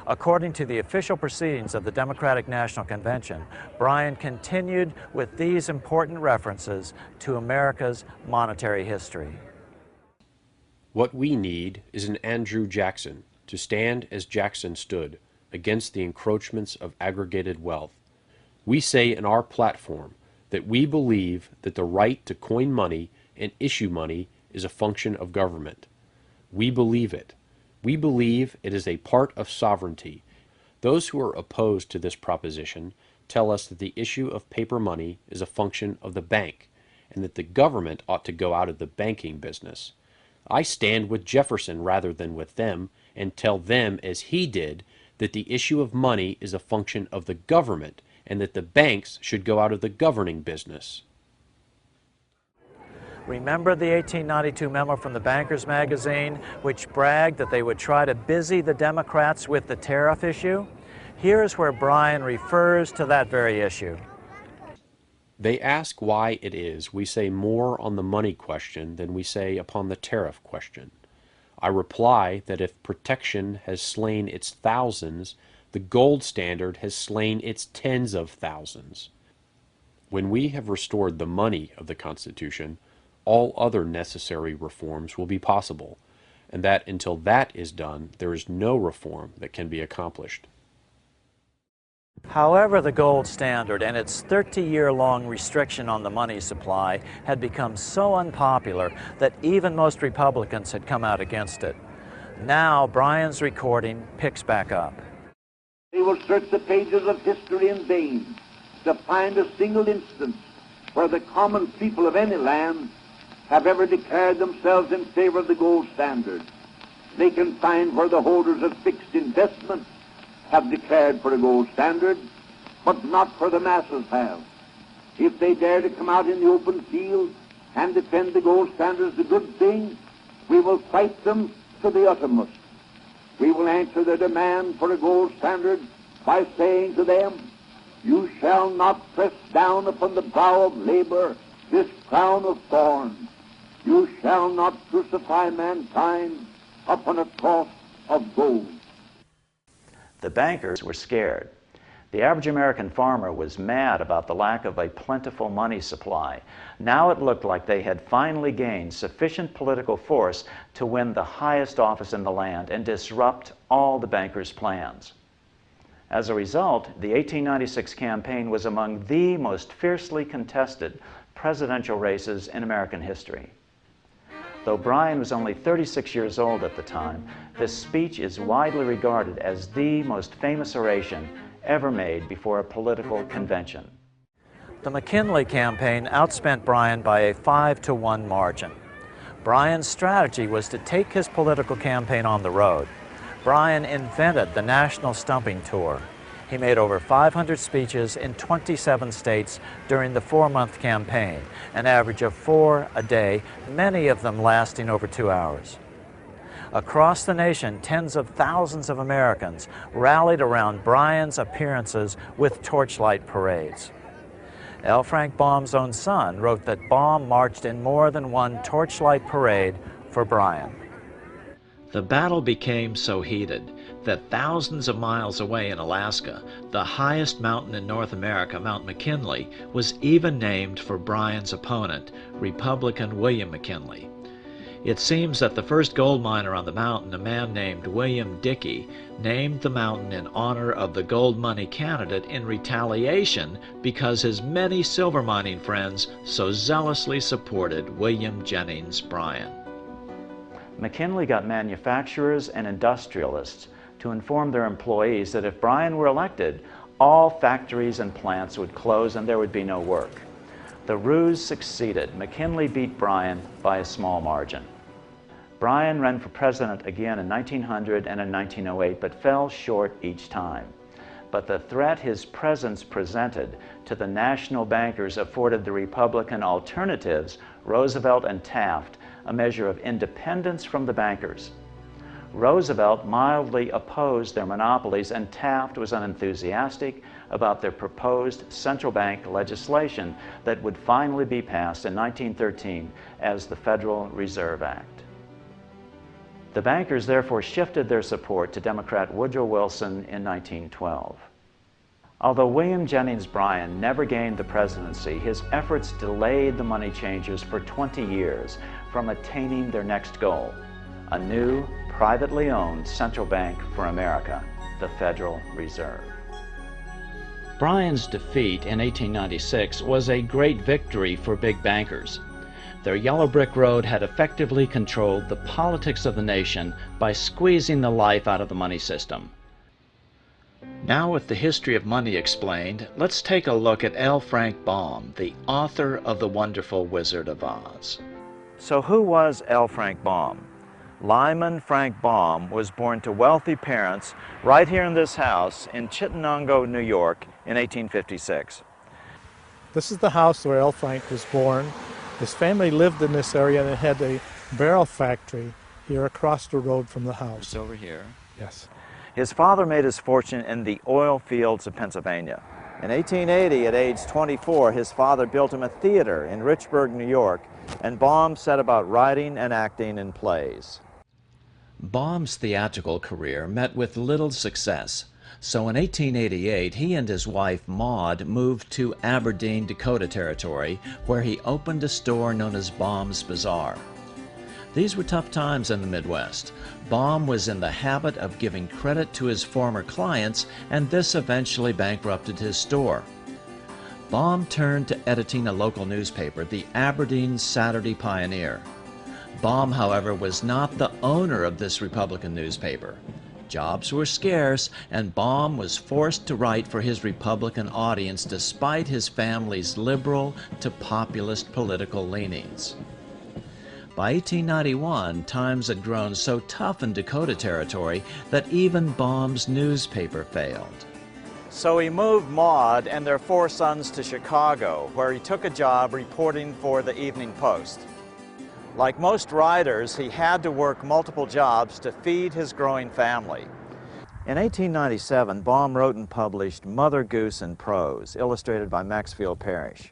According to the official proceedings of the Democratic National Convention, Bryan continued with these important references to America's monetary history. What we need is an Andrew Jackson to stand as Jackson stood against the encroachments of aggregated wealth. We say in our platform that we believe that the right to coin money and issue money is a function of government. We believe it. We believe it is a part of sovereignty. Those who are opposed to this proposition tell us that the issue of paper money is a function of the bank, and that the government ought to go out of the banking business. I stand with Jefferson rather than with them, and tell them, as he did, that the issue of money is a function of the government, and that the banks should go out of the governing business. Remember the 1892 memo from the Bankers magazine, which bragged that they would try to busy the Democrats with the tariff issue? Here's where Bryan refers to that very issue. They ask why it is we say more on the money question than we say upon the tariff question. I reply that if protection has slain its thousands, the gold standard has slain its tens of thousands. When we have restored the money of the Constitution, all other necessary reforms will be possible, and that until that is done, there is no reform that can be accomplished. However, the gold standard and its 30-year-long restriction on the money supply had become so unpopular that even most Republicans had come out against it. Now, Bryan's recording picks back up. They will search the pages of history in vain to find a single instance where the common people of any land have ever declared themselves in favor of the gold standard. They can find where the holders of fixed investments have declared for a gold standard, but not where the masses have. If they dare to come out in the open field and defend the gold standard as a good thing, we will fight them to the uttermost. We will answer their demand for a gold standard by saying to them, "You shall not press down upon the brow of labor this crown of thorns. You shall not crucify mankind upon a cross of gold." The bankers were scared. The average American farmer was mad about the lack of a plentiful money supply. Now it looked like they had finally gained sufficient political force to win the highest office in the land and disrupt all the bankers' plans. As a result, the 1896 campaign was among the most fiercely contested presidential races in American history. Though Bryan was only 36 years old at the time, this speech is widely regarded as the most famous oration ever made before a political convention. The McKinley campaign outspent Bryan by a 5-to-1 margin. Bryan's strategy was to take his political campaign on the road. Bryan invented the National Stumping Tour. He made over 500 speeches in 27 states during the 4-month campaign, an average of 4 a day, many of them lasting over 2 hours. Across the nation, tens of thousands of Americans rallied around Bryan's appearances with torchlight parades. L. Frank Baum's own son wrote that Baum marched in more than one torchlight parade for Bryan. The battle became so heated that thousands of miles away in Alaska, the highest mountain in North America, Mount McKinley, was even named for Bryan's opponent, Republican William McKinley. It seems that the first gold miner on the mountain, a man named William Dickey, named the mountain in honor of the gold money candidate in retaliation because his many silver mining friends so zealously supported William Jennings Bryan. McKinley got manufacturers and industrialists to inform their employees that if Bryan were elected, all factories and plants would close and there would be no work. The ruse succeeded. McKinley beat Bryan by a small margin. Bryan ran for president again in 1900 and in 1908, but fell short each time. But the threat his presence presented to the national bankers afforded the Republican alternatives, Roosevelt and Taft, a measure of independence from the bankers. Roosevelt mildly opposed their monopolies, and Taft was unenthusiastic about their proposed central bank legislation that would finally be passed in 1913 as the Federal Reserve Act. The bankers therefore shifted their support to Democrat Woodrow Wilson in 1912. Although William Jennings Bryan never gained the presidency, his efforts delayed the money changers for 20 years from attaining their next goal, a new, privately owned central bank for America, the Federal Reserve. Bryan's defeat in 1896 was a great victory for big bankers. Their yellow brick road had effectively controlled the politics of the nation by squeezing the life out of the money system. Now, with the history of money explained, let's take a look at L. Frank Baum, the author of The Wonderful Wizard of Oz. So who was L. Frank Baum? Lyman Frank Baum was born to wealthy parents right here in this house in Chittenango, New York in 1856. This is the house where L. Frank was born. His family lived in this area and had a barrel factory here across the road from the house. It's over here. Yes. His father made his fortune in the oil fields of Pennsylvania. In 1880, at age 24, his father built him a theater in Richburg, New York, and Baum set about writing and acting in plays. Baum's theatrical career met with little success, so in 1888 he and his wife Maud moved to Aberdeen, Dakota Territory, where he opened a store known as Baum's Bazaar. These were tough times in the Midwest. Baum was in the habit of giving credit to his former clients, and this eventually bankrupted his store. Baum turned to editing a local newspaper, the Aberdeen Saturday Pioneer. Baum, however, was not the owner of this Republican newspaper. Jobs were scarce, and Baum was forced to write for his Republican audience despite his family's liberal to populist political leanings. By 1891, times had grown so tough in Dakota Territory that even Baum's newspaper failed. So he moved Maud and their 4 sons to Chicago, where he took a job reporting for the Evening Post. Like most writers, he had to work multiple jobs to feed his growing family. In 1897, Baum wrote and published Mother Goose in Prose, illustrated by Maxfield Parrish.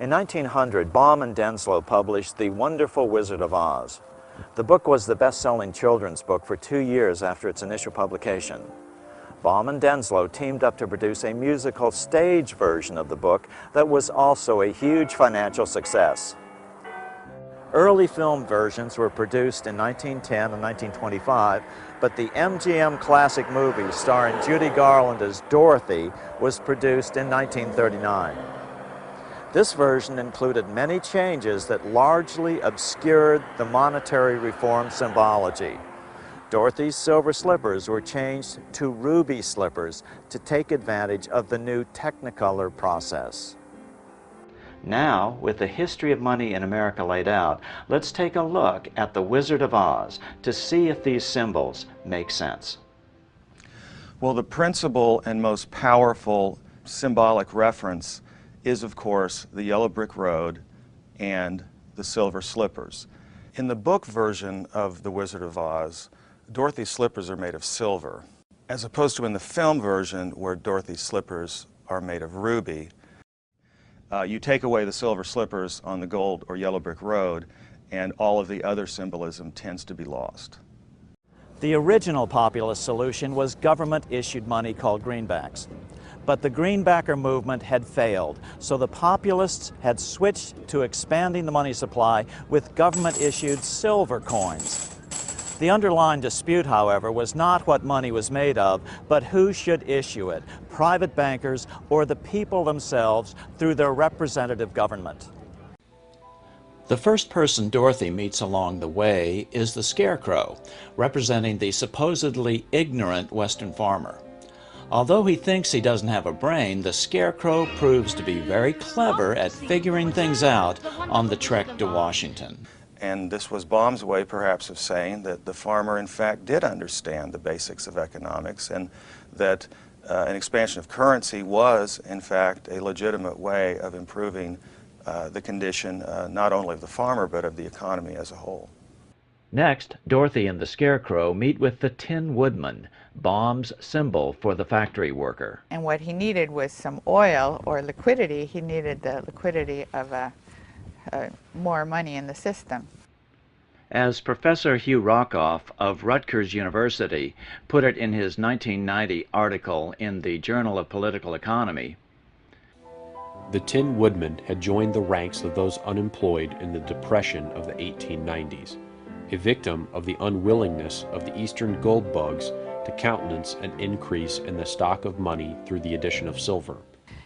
In 1900, Baum and Denslow published The Wonderful Wizard of Oz. The book was the best-selling children's book for 2 years after its initial publication. Baum and Denslow teamed up to produce a musical stage version of the book that was also a huge financial success. Early film versions were produced in 1910 and 1925, but the MGM classic movie starring Judy Garland as Dorothy was produced in 1939. This version included many changes that largely obscured the monetary reform symbology. Dorothy's silver slippers were changed to ruby slippers to take advantage of the new Technicolor process. Now, with the history of money in America laid out, let's take a look at the Wizard of Oz to see if these symbols make sense. Well, the principal and most powerful symbolic reference is, of course, the yellow brick road and the silver slippers. In the book version of The Wizard of Oz, Dorothy's slippers are made of silver, as opposed to in the film version where Dorothy's slippers are made of ruby. You take away the silver slippers on the gold or yellow brick road, and all of the other symbolism tends to be lost. The original populist solution was government-issued money called greenbacks. But the greenbacker movement had failed, so the populists had switched to expanding the money supply with government-issued silver coins. The underlying dispute, however, was not what money was made of, but who should issue it, private bankers or the people themselves through their representative government. The first person Dorothy meets along the way is the Scarecrow, representing the supposedly ignorant Western farmer. Although he thinks he doesn't have a brain, the Scarecrow proves to be very clever at figuring things out on the trek to Washington. And this was Baum's way, perhaps, of saying that the farmer, in fact, did understand the basics of economics, and that an expansion of currency was, in fact, a legitimate way of improving the condition not only of the farmer, but of the economy as a whole. Next, Dorothy and the Scarecrow meet with the Tin Woodman, Baum's symbol for the factory worker. And what he needed was some oil or liquidity. He needed the liquidity of more money in the system. As Professor Hugh Rockoff of Rutgers University put it in his 1990 article in the Journal of Political Economy, the Tin Woodman had joined the ranks of those unemployed in the Depression of the 1890s, a victim of the unwillingness of the Eastern gold bugs to countenance an increase in the stock of money through the addition of silver.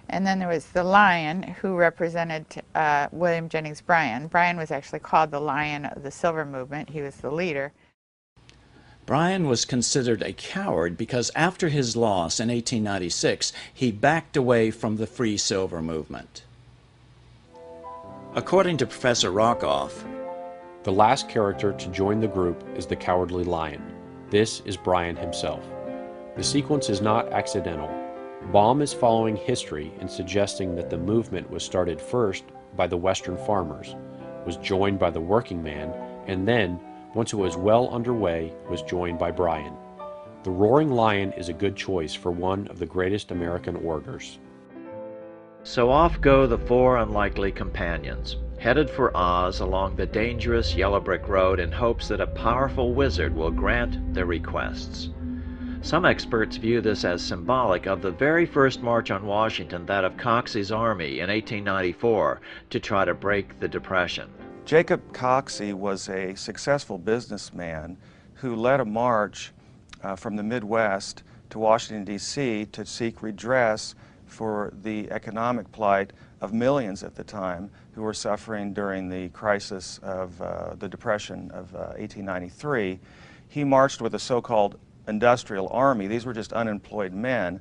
And then there was the Lion, who represented William Jenning Bryan. Bryan was actually called the Lion of the Silver Movement. He was the leader. Bryan was considered a coward because after his loss in 1896, he backed away from the Free Silver movement. According to Professor Rockoff, the last character to join the group is the Cowardly Lion. This is Bryan himself. The sequence is not accidental. Baum is following history in suggesting that the movement was started first by the Western farmers, was joined by the working man, and then, once it was well underway, was joined by Bryan. The Roaring Lion is a good choice for one of the greatest American orators. So off go the four unlikely companions, headed for Oz along the dangerous yellow brick road in hopes that a powerful wizard will grant their requests. Some experts view this as symbolic of the very first march on Washington, that of Coxey's army in 1894, to try to break the Depression. Jacob Coxey was a successful businessman who led a march from the Midwest to Washington, D.C. to seek redress for the economic plight of millions at the time who were suffering during the crisis of the Depression of 1893. He marched with a so-called industrial army. These were just unemployed men.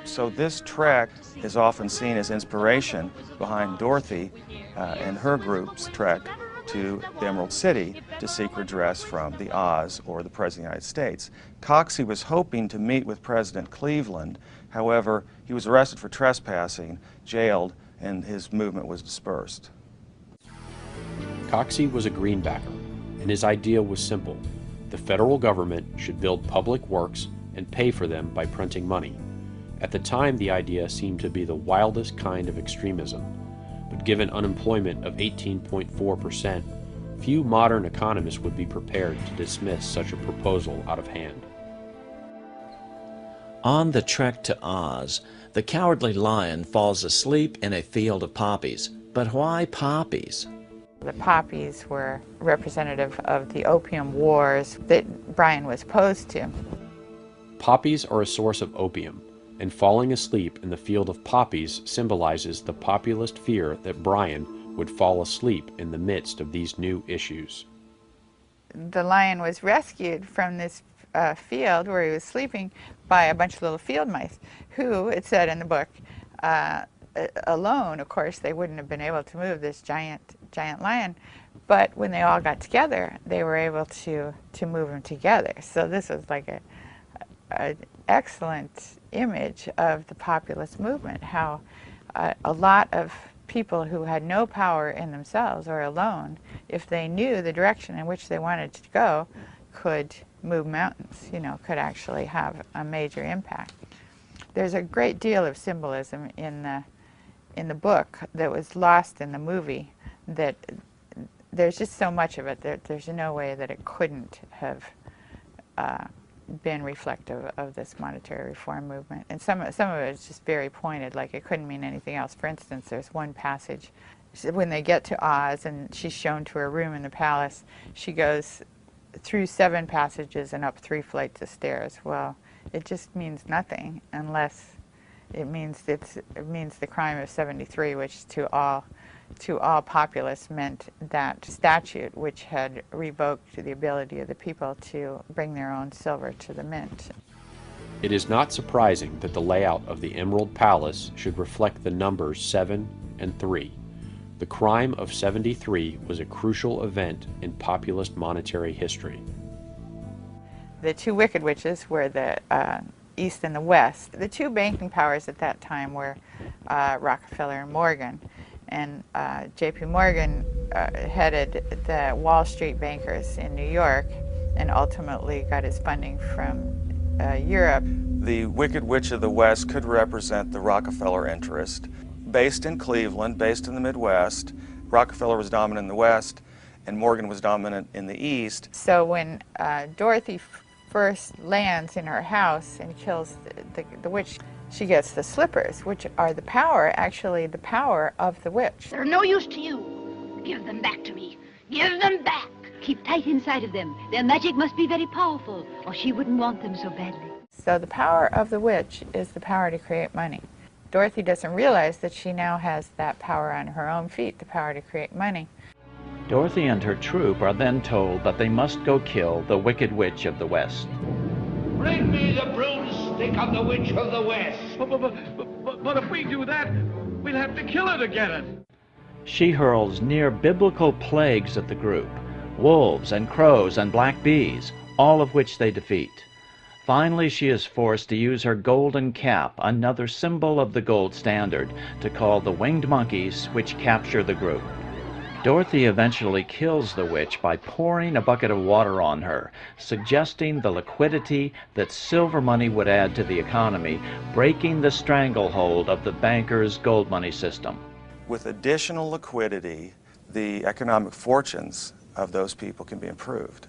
So this trek is often seen as inspiration behind Dorothy and her group's trek to the Emerald City to seek redress from the Oz, or the President of the United States. Coxey was hoping to meet with President Cleveland. However, he was arrested for trespassing, jailed, and his movement was dispersed. Coxey was a greenbacker, and his idea was simple. The federal government should build public works and pay for them by printing money. At the time, the idea seemed to be the wildest kind of extremism, but given unemployment of 18.4%, few modern economists would be prepared to dismiss such a proposal out of hand. On the trek to Oz, the Cowardly Lion falls asleep in a field of poppies. But why poppies? The poppies were representative of the opium wars that Bryan was opposed to. Poppies are a source of opium, and falling asleep in the field of poppies symbolizes the populist fear that Bryan would fall asleep in the midst of these new issues. The lion was rescued from this field where he was sleeping by a bunch of little field mice who, it said in the book, alone, of course, they wouldn't have been able to move this giant lion, but when they all got together, they were able to move him together. So this was like an excellent image of the populist movement, how a lot of people who had no power in themselves or alone, if they knew the direction in which they wanted to go, could move mountains, you know, could actually have a major impact. There's a great deal of symbolism in the book that was lost in the movie, that there's just so much of it that there's no way that it couldn't have been reflective of this monetary reform movement. And some of it is just very pointed, like it couldn't mean anything else. For instance, there's one passage, when they get to Oz and she's shown to her room in the palace, she goes through 7 passages and up 3 flights of stairs. Well, it just means nothing unless it means the crime of 73, which to all populists meant that statute which had revoked the ability of the people to bring their own silver to the mint. It is not surprising that the layout of the Emerald Palace should reflect the numbers 7 and 3. The crime of 73 was a crucial event in populist monetary history. The 2 wicked witches were the East and the West. The 2 banking powers at that time were Rockefeller and Morgan. And J.P. Morgan headed the Wall Street bankers in New York and ultimately got his funding from Europe. The Wicked Witch of the West could represent the Rockefeller interest. Based in Cleveland, based in the Midwest, Rockefeller was dominant in the West and Morgan was dominant in the East. So when Dorothy first lands in her house and kills the witch, she gets the slippers, which are the power, actually the power of the witch. They're no use to you. Give them back to me. Give them back. Keep tight inside of them. Their magic must be very powerful, or she wouldn't want them so badly. So the power of the witch is the power to create money. Dorothy doesn't realize that she now has that power on her own feet, the power to create money. Dorothy and her troop are then told that they must go kill the Wicked Witch of the West. Bring me the broomstick of the Witch of the West. But if we do that, we'll have to kill her to get it. She hurls near-biblical plagues at the group, wolves and crows and black bees, all of which they defeat. Finally, she is forced to use her golden cap, another symbol of the gold standard, to call the winged monkeys which capture the group. Dorothy eventually kills the witch by pouring a bucket of water on her, suggesting the liquidity that silver money would add to the economy, breaking the stranglehold of the bankers' gold money system. With additional liquidity, the economic fortunes of those people can be improved.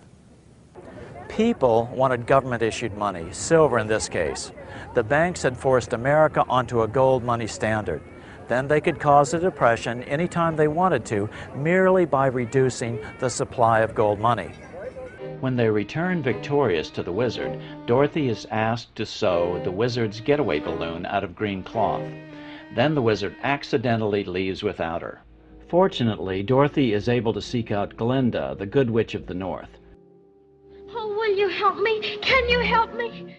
People wanted government-issued money, silver in this case. The banks had forced America onto a gold money standard. Then they could cause a depression anytime they wanted to, merely by reducing the supply of gold money. When they return victorious to the wizard, Dorothy is asked to sew the wizard's getaway balloon out of green cloth. Then the wizard accidentally leaves without her. Fortunately, Dorothy is able to seek out Glinda, the Good Witch of the North. Oh, will you help me? Can you help me?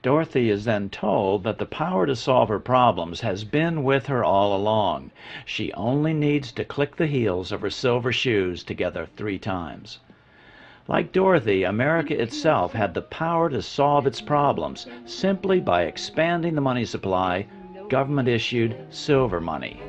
Dorothy is then told that the power to solve her problems has been with her all along. She only needs to click the heels of her silver shoes together 3 times. Like Dorothy, America itself had the power to solve its problems simply by expanding the money supply, government-issued silver money.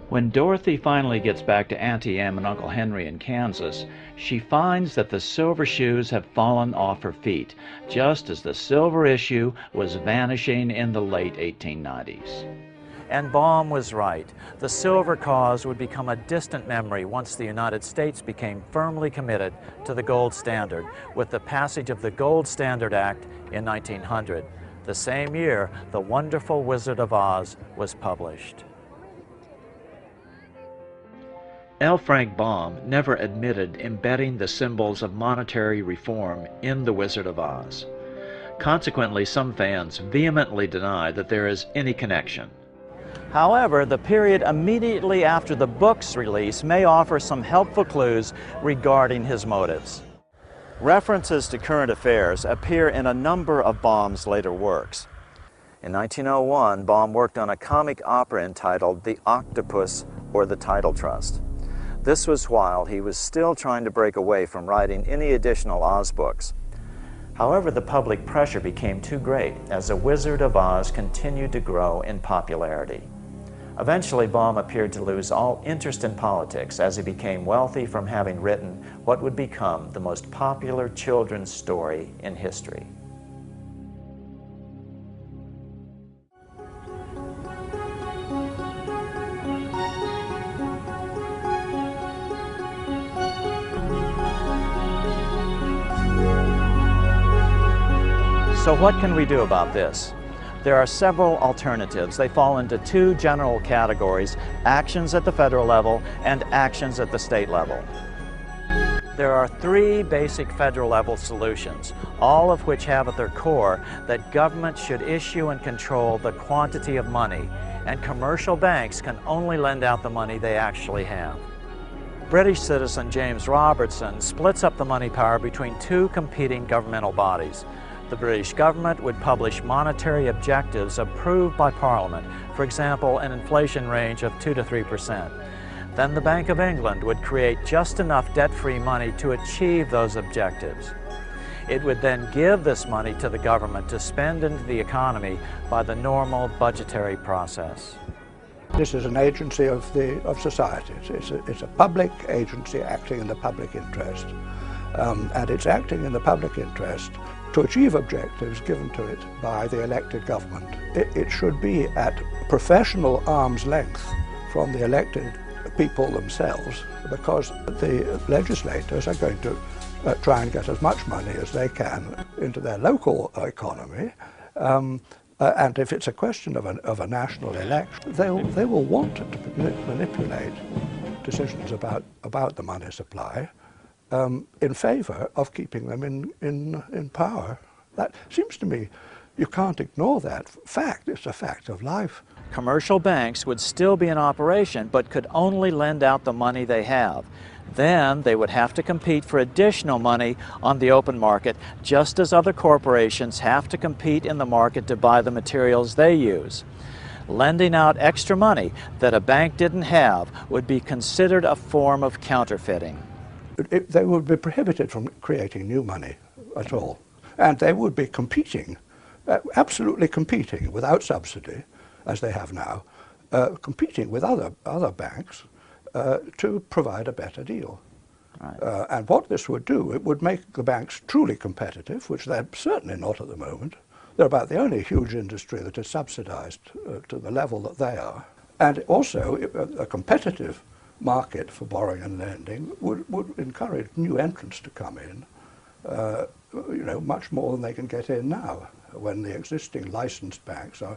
When Dorothy finally gets back to Auntie Em and Uncle Henry in Kansas, she finds that the silver shoes have fallen off her feet, just as the silver issue was vanishing in the late 1890s. And Baum was right. The silver cause would become a distant memory once the United States became firmly committed to the gold standard with the passage of the Gold Standard Act in 1900. The same year, The Wonderful Wizard of Oz was published. L. Frank Baum never admitted embedding the symbols of monetary reform in The Wizard of Oz. Consequently, some fans vehemently deny that there is any connection. However, the period immediately after the book's release may offer some helpful clues regarding his motives. References to current affairs appear in a number of Baum's later works. In 1901, Baum worked on a comic opera entitled The Octopus or the Title Trust. This was while he was still trying to break away from writing any additional Oz books. However, the public pressure became too great as The Wizard of Oz continued to grow in popularity. Eventually, Baum appeared to lose all interest in politics as he became wealthy from having written what would become the most popular children's story in history. So what can we do about this? There are several alternatives. They fall into two general categories: actions at the federal level and actions at the state level. There are three basic federal level solutions, all of which have at their core that government should issue and control the quantity of money, and commercial banks can only lend out the money they actually have. British citizen James Robertson splits up the money power between two competing governmental bodies. The British government would publish monetary objectives approved by Parliament, for example, an inflation range of 2 to 3%. Then the Bank of England would create just enough debt-free money to achieve those objectives. It would then give this money to the government to spend into the economy by the normal budgetary process. This is an agency of society. It's a public agency acting in the public interest, and it's acting in the public interest to achieve objectives given to it by the elected government. It should be at professional arm's length from the elected people themselves, because the legislators are going to try and get as much money as they can into their local economy. And if it's a question of a national election, they will want to manipulate decisions about the money supply in favour of keeping them in power. That seems to me, you can't ignore that fact. It's a fact of life. Commercial banks would still be in operation, but could only lend out the money they have. Then they would have to compete for additional money on the open market, just as other corporations have to compete in the market to buy the materials they use. Lending out extra money that a bank didn't have would be considered a form of counterfeiting. They would be prohibited from creating new money at all. And they would be competing, absolutely competing without subsidy, as they have now, competing with other banks to provide a better deal. Right. And what this would do, it would make the banks truly competitive, which they're certainly not at the moment. They're about the only huge industry that is subsidized to the level that they are. And also, a competitive market for borrowing and lending would encourage new entrants to come in, much more than they can get in now, when the existing licensed banks are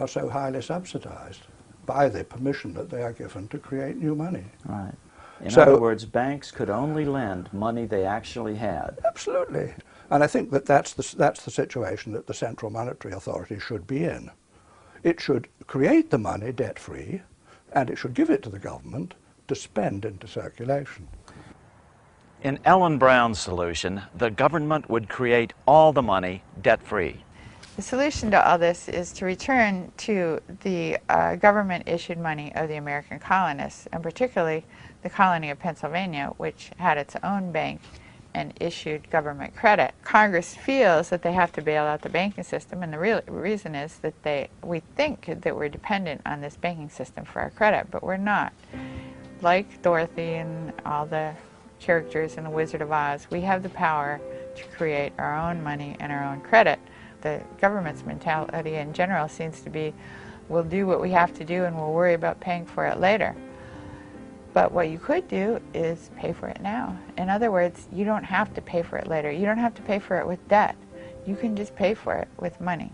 so highly subsidized by the permission that they are given to create new money. Right. In other words, banks could only lend money they actually had. Absolutely. And I think that's the situation that the Central Monetary Authority should be in. It should create the money debt-free, and it should give it to the government to spend into circulation. In Ellen Brown's solution, the government would create all the money debt-free. The solution to all this is to return to the government-issued money of the American colonists, and particularly the colony of Pennsylvania, which had its own bank and issued government credit. Congress feels that they have to bail out the banking system, and the real reason is that we think that we're dependent on this banking system for our credit, but we're not. Like Dorothy and all the characters in The Wizard of Oz, we have the power to create our own money and our own credit. The government's mentality in general seems to be, we'll do what we have to do and we'll worry about paying for it later. But what you could do is pay for it now. In other words, you don't have to pay for it later. You don't have to pay for it with debt. You can just pay for it with money.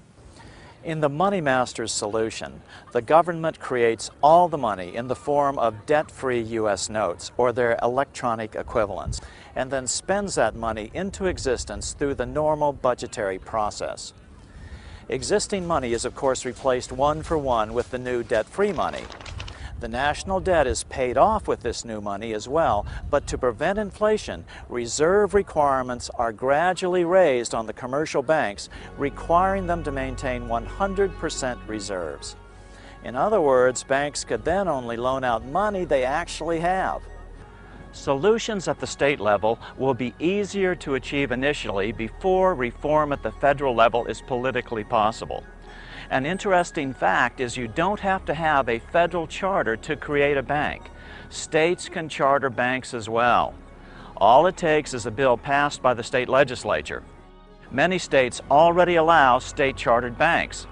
In the Money Master's solution, the government creates all the money in the form of debt-free U.S. notes, or their electronic equivalents, and then spends that money into existence through the normal budgetary process. Existing money is, of course, replaced one for one with the new debt-free money. The national debt is paid off with this new money as well, but to prevent inflation, reserve requirements are gradually raised on the commercial banks, requiring them to maintain 100% reserves. In other words, banks could then only loan out money they actually have. Solutions at the state level will be easier to achieve initially before reform at the federal level is politically possible. An interesting fact is you don't have to have a federal charter to create a bank. States can charter banks as well. All it takes is a bill passed by the state legislature. Many states already allow state-chartered banks.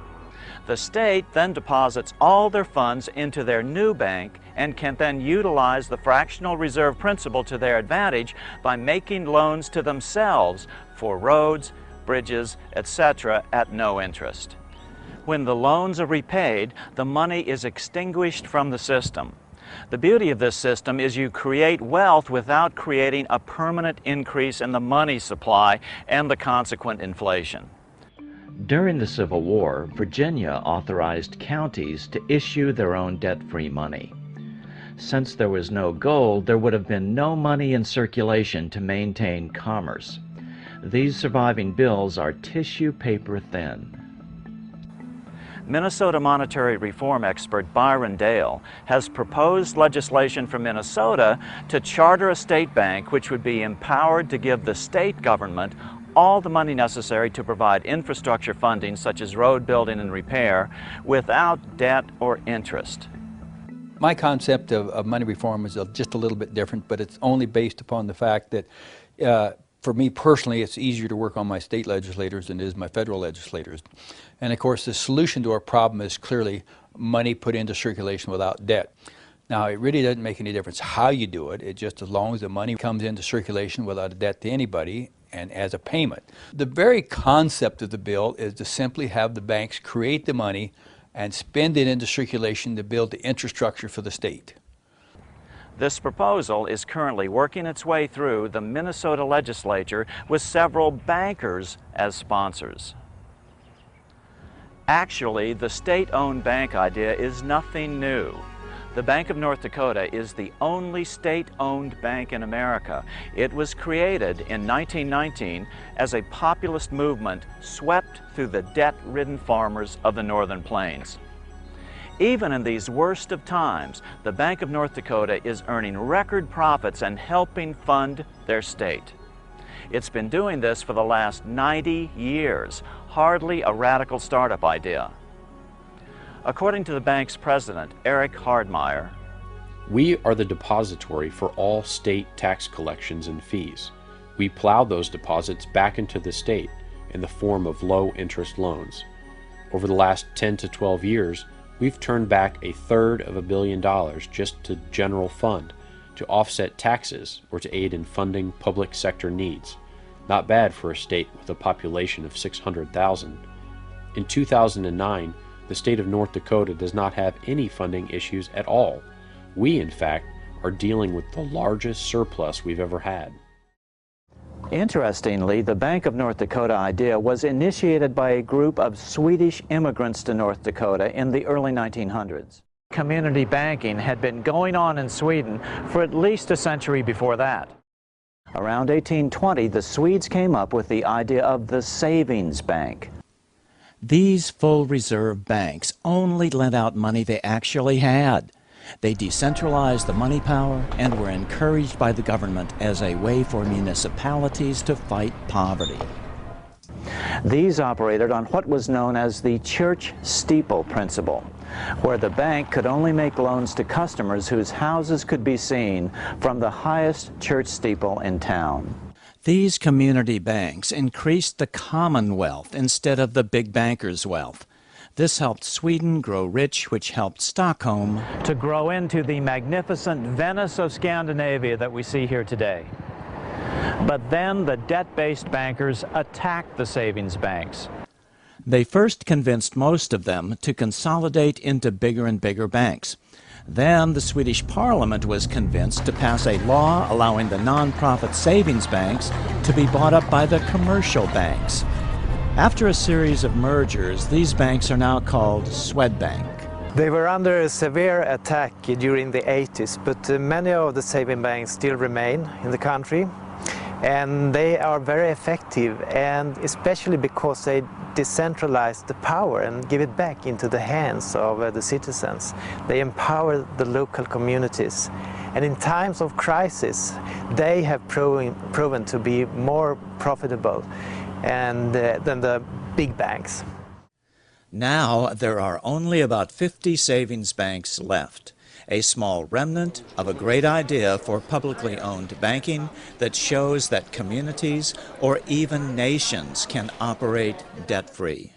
The state then deposits all their funds into their new bank and can then utilize the fractional reserve principle to their advantage by making loans to themselves for roads, bridges, etc. at no interest. When the loans are repaid, the money is extinguished from the system. The beauty of this system is you create wealth without creating a permanent increase in the money supply and the consequent inflation. During the Civil War, Virginia authorized counties to issue their own debt-free money. Since there was no gold, there would have been no money in circulation to maintain commerce. These surviving bills are tissue paper thin. Minnesota monetary reform expert Byron Dale has proposed legislation for Minnesota to charter a state bank which would be empowered to give the state government all the money necessary to provide infrastructure funding such as road building and repair without debt or interest. My concept of money reform is just a little bit different, but it's only based upon the fact that for me personally, it's easier to work on my state legislators than it is my federal legislators. And of course, the solution to our problem is clearly money put into circulation without debt. Now, it really doesn't make any difference how you do it. It's just as long as the money comes into circulation without a debt to anybody and as a payment. The very concept of the bill is to simply have the banks create the money and spend it into circulation to build the infrastructure for the state. This proposal is currently working its way through the Minnesota legislature with several bankers as sponsors. Actually, the state-owned bank idea is nothing new. The Bank of North Dakota is the only state-owned bank in America. It was created in 1919 as a populist movement swept through the debt-ridden farmers of the Northern Plains. Even in these worst of times, the Bank of North Dakota is earning record profits and helping fund their state. It's been doing this for the last 90 years, hardly a radical startup idea. According to the bank's president, Eric Hardmeyer, we are the depository for all state tax collections and fees. We plow those deposits back into the state in the form of low-interest loans. Over the last 10 to 12 years, we've turned back $1/3 billion just to general fund to offset taxes or to aid in funding public sector needs. Not bad for a state with a population of 600,000. In 2009, the state of North Dakota does not have any funding issues at all. We, in fact, are dealing with the largest surplus we've ever had. Interestingly, the Bank of North Dakota idea was initiated by a group of Swedish immigrants to North Dakota in the early 1900s. Community banking had been going on in Sweden for at least a century before that. Around 1820, the Swedes came up with the idea of the savings bank. These full reserve banks only lent out money they actually had. They decentralized the money power and were encouraged by the government as a way for municipalities to fight poverty. These operated on what was known as the church steeple principle, where the bank could only make loans to customers whose houses could be seen from the highest church steeple in town. These community banks increased the commonwealth instead of the big bankers' wealth. This helped Sweden grow rich, which helped Stockholm to grow into the magnificent Venice of Scandinavia that we see here today. But then the debt-based bankers attacked the savings banks. They first convinced most of them to consolidate into bigger and bigger banks. Then the Swedish Parliament was convinced to pass a law allowing the non-profit savings banks to be bought up by the commercial banks. After a series of mergers, these banks are now called Swedbank. They were under a severe attack during the 80s, but many of the saving banks still remain in the country. And they are very effective, and especially because they decentralize the power and give it back into the hands of the citizens. They empower the local communities, And in times of crisis, they have proven to be more profitable than the big banks. Now there are only about 50 savings banks left, a small remnant of a great idea for publicly owned banking that shows that communities or even nations can operate debt-free.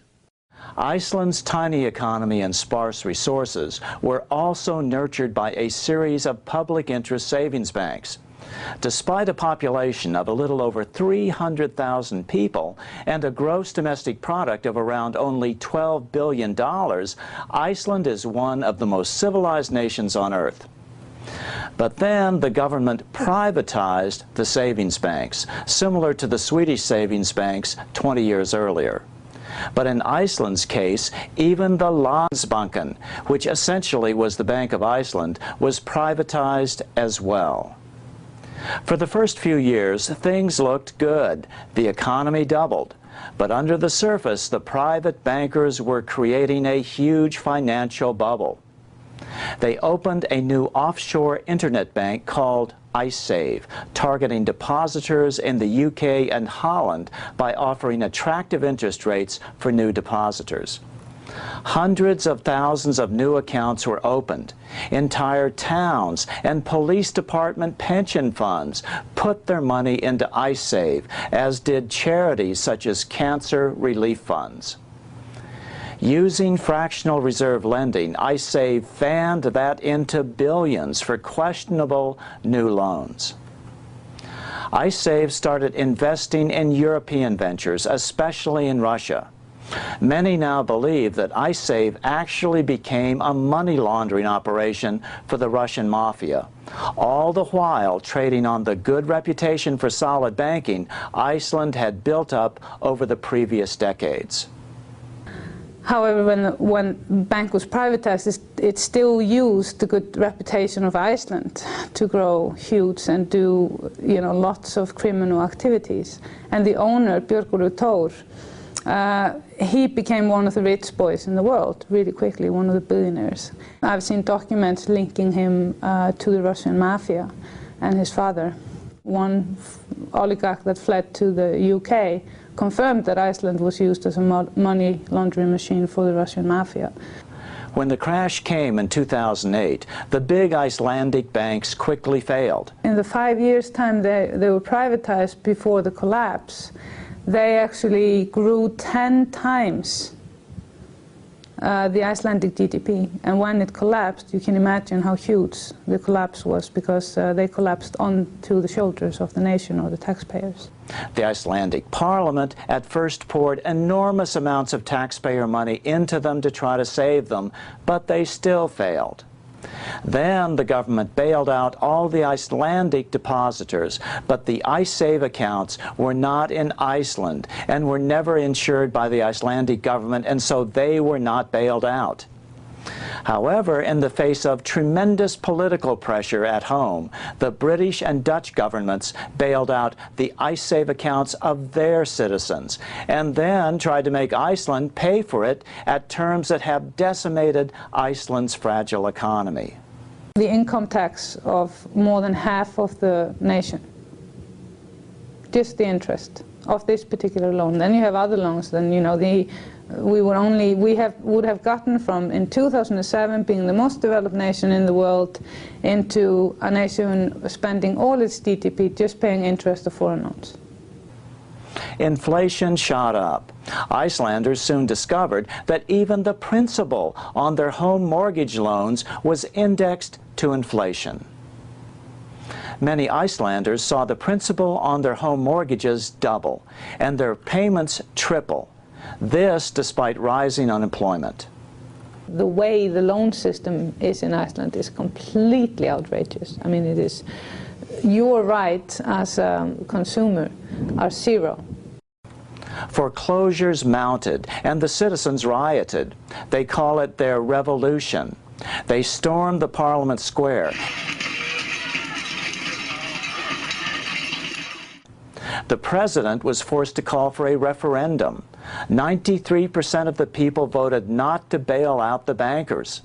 Iceland's tiny economy and sparse resources were also nurtured by a series of public interest savings banks. Despite a population of a little over 300,000 people and a gross domestic product of around only $12 billion, Iceland is one of the most civilized nations on earth. But then the government privatized the savings banks, similar to the Swedish savings banks 20 years earlier. But in Iceland's case, even the Landsbanken, which essentially was the Bank of Iceland, was privatized as well. For the first few years, things looked good. The economy doubled. But under the surface, the private bankers were creating a huge financial bubble. They opened a new offshore internet bank called IceSave, targeting depositors in the UK and Holland by offering attractive interest rates for new depositors. Hundreds of thousands of new accounts were opened. Entire towns and police department pension funds put their money into IceSave, as did charities such as cancer relief funds. Using fractional reserve lending, IceSave fanned that into billions for questionable new loans. IceSave started investing in European ventures, especially in Russia. Many now believe that IceSave actually became a money laundering operation for the Russian mafia. All the while trading on the good reputation for solid banking Iceland had built up over the previous decades. However, when bank was privatized, it still used the good reputation of Iceland to grow huge and do, lots of criminal activities. And the owner, Björgólfur Thor, he became one of the rich boys in the world really quickly, one of the billionaires. I've seen documents linking him to the Russian mafia and his father. One oligarch that fled to the UK confirmed that Iceland was used as a money laundering machine for the Russian mafia. When the crash came in 2008, the big Icelandic banks quickly failed. In the 5 years' time they were privatized before the collapse, they actually grew 10 times the Icelandic GDP. And when it collapsed, you can imagine how huge the collapse was, because they collapsed onto the shoulders of the nation or the taxpayers. The Icelandic parliament at first poured enormous amounts of taxpayer money into them to try to save them, but they still failed. Then the government bailed out all the Icelandic depositors, but the IceSave accounts were not in Iceland and were never insured by the Icelandic government, and so they were not bailed out. However, in the face of tremendous political pressure at home, the British and Dutch governments bailed out the IceSave accounts of their citizens, and then tried to make Iceland pay for it at terms that have decimated Iceland's fragile economy. The income tax of more than half of the nation, just the interest of this particular loan. Then you have other loans, then we would have gotten from, in 2007, being the most developed nation in the world, into a nation spending all its GDP just paying interest of foreign loans. Inflation shot up. Icelanders soon discovered that even the principal on their home mortgage loans was indexed to inflation. Many Icelanders saw the principal on their home mortgages double and their payments triple. This despite rising unemployment. The way the loan system is in Iceland is completely outrageous. I mean, it is, your rights as a consumer are zero. Foreclosures mounted and the citizens rioted. They call it their revolution. They stormed the Parliament Square. The president was forced to call for a referendum. 93% of the people voted not to bail out the bankers.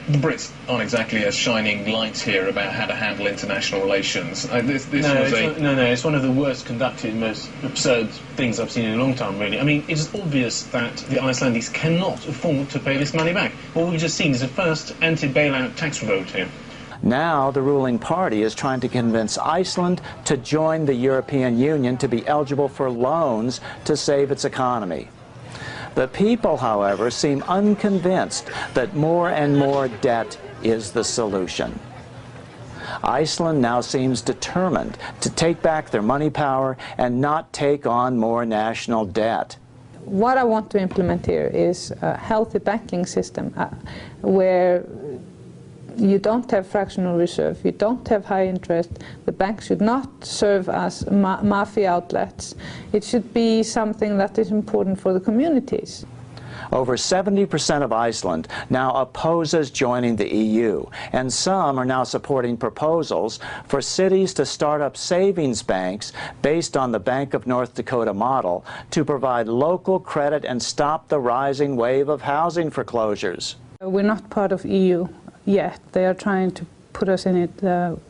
the Brits aren't exactly a shining light here about how to handle international relations. It's one of the worst conducted, most absurd things I've seen in a long time, really. I mean, it's obvious that the Icelandics cannot afford to pay this money back. What we've just seen is the first anti-bailout tax revolt here. Now the ruling party is trying to convince Iceland to join the European Union to be eligible for loans to save its economy. The people, however, seem unconvinced that more and more debt is the solution. Iceland now seems determined to take back their money power and not take on more national debt. What I want to implement here is a healthy banking system where you don't have fractional reserve, you don't have high interest. The banks should not serve as mafia outlets. It should be something that is important for the communities. Over 70% of Iceland now opposes joining the EU, and some are now supporting proposals for cities to start up savings banks based on the Bank of North Dakota model to provide local credit and stop the rising wave of housing foreclosures. We're not part of EU yet. They are trying to put us in it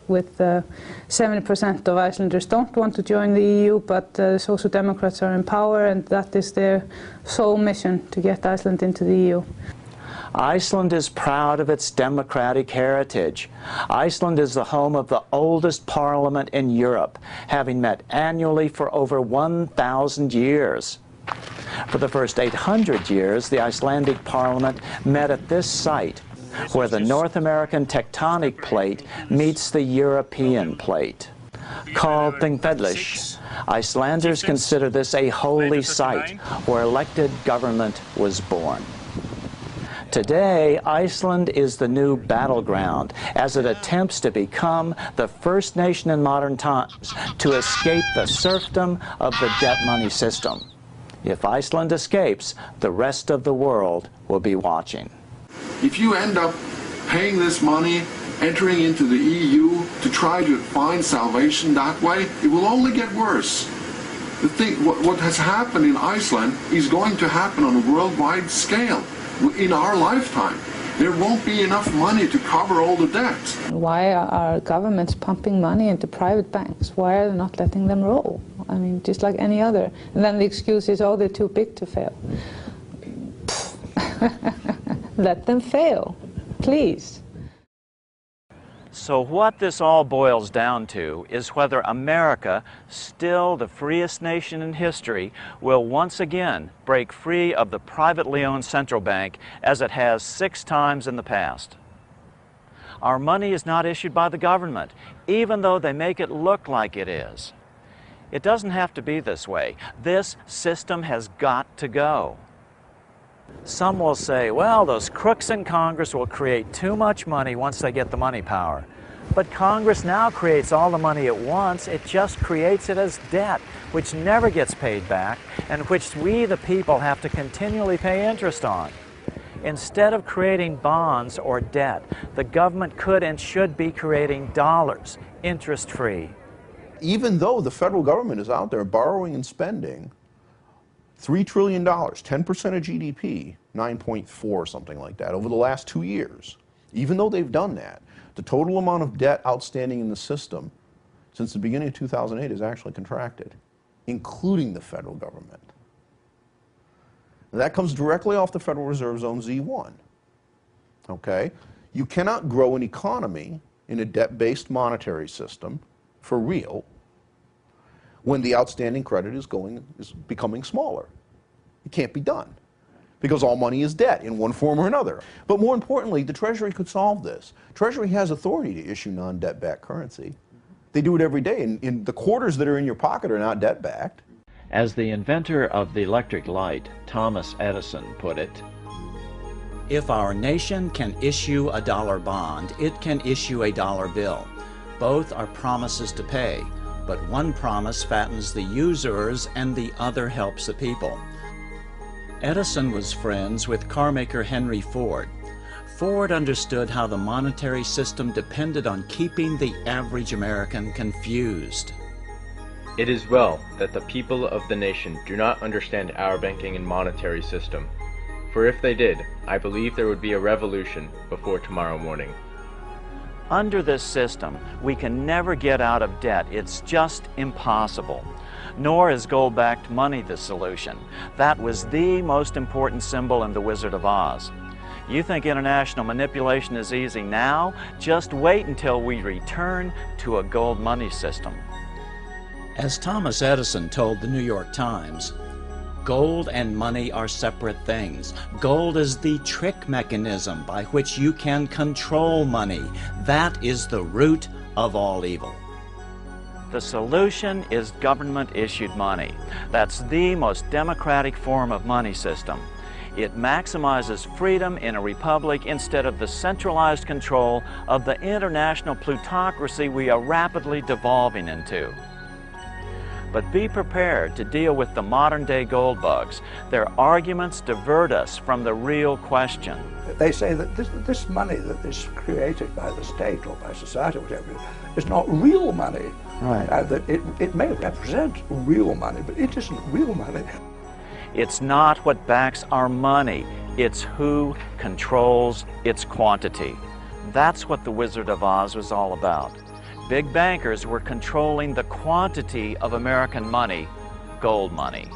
with 70% of Icelanders don't want to join the EU, but the Social Democrats are in power, and that is their sole mission, to get Iceland into the EU. Iceland is proud of its democratic heritage. Iceland is the home of the oldest parliament in Europe, having met annually for over 1,000 years. For the first 800 years, the Icelandic parliament met at this site, where the North American tectonic plate meets the European plate. Called Þingvellir, Icelanders consider this a holy site where elected government was born. Today, Iceland is the new battleground as it attempts to become the first nation in modern times to escape the serfdom of the debt money system. If Iceland escapes, the rest of the world will be watching. If you end up paying this money, entering into the EU to try to find salvation that way, it will only get worse. What has happened in Iceland is going to happen on a worldwide scale in our lifetime. There won't be enough money to cover all the debts. Why are governments pumping money into private banks? Why are they not letting them roll? I mean, just like any other. And then the excuse is, oh, they're too big to fail. Let them fail, please. So what this all boils down to is whether America, still the freest nation in history, will once again break free of the privately owned central bank as it has 6 times in the past. Our money is not issued by the government, even though they make it look like it is. It doesn't have to be this way. This system has got to go. Some will say, well, those crooks in Congress will create too much money once they get the money power. But Congress now creates all the money at once. It just creates it as debt, which never gets paid back, and which we, the people, have to continually pay interest on. Instead of creating bonds or debt, the government could and should be creating dollars, interest-free. Even though the federal government is out there borrowing and spending $3 trillion, 10% of GDP, 9.4, something like that, over the last 2 years. Even though they've done that, the total amount of debt outstanding in the system since the beginning of 2008 is actually contracted, including the federal government. And that comes directly off the Federal Reserve Zone Z1. Okay? You cannot grow an economy in a debt-based monetary system for real when the outstanding credit is becoming smaller. It can't be done because all money is debt in one form or another. But more importantly, the Treasury could solve this. Treasury has authority to issue non-debt-backed currency. They do it every day, and the quarters that are in your pocket are not debt-backed. As the inventor of the electric light, Thomas Edison, put it, if our nation can issue a dollar bond, it can issue a dollar bill. Both are promises to pay, but one promise fattens the users and the other helps the people. Edison was friends with carmaker Henry Ford. Ford understood how the monetary system depended on keeping the average American confused. It is well that the people of the nation do not understand our banking and monetary system, For if they did, I believe there would be a revolution before tomorrow morning. Under this system, we can never get out of debt. It's just impossible. Nor is gold-backed money the solution. That was the most important symbol in The Wizard of Oz. You think international manipulation is easy now? Just wait until we return to a gold money system. As Thomas Edison told the New York Times, gold and money are separate things. Gold is the trick mechanism by which you can control money. That is the root of all evil. The solution is government-issued money. That's the most democratic form of money system. It maximizes freedom in a republic instead of the centralized control of the international plutocracy we are rapidly devolving into. But be prepared to deal with the modern-day gold bugs. Their arguments divert us from the real question. They say that this money that is created by the state or by society or whatever is not real money. Right. That it may represent real money, but it isn't real money. It's not what backs our money. It's who controls its quantity. That's what The Wizard of Oz was all about. Big bankers were controlling the quantity of American money, gold money.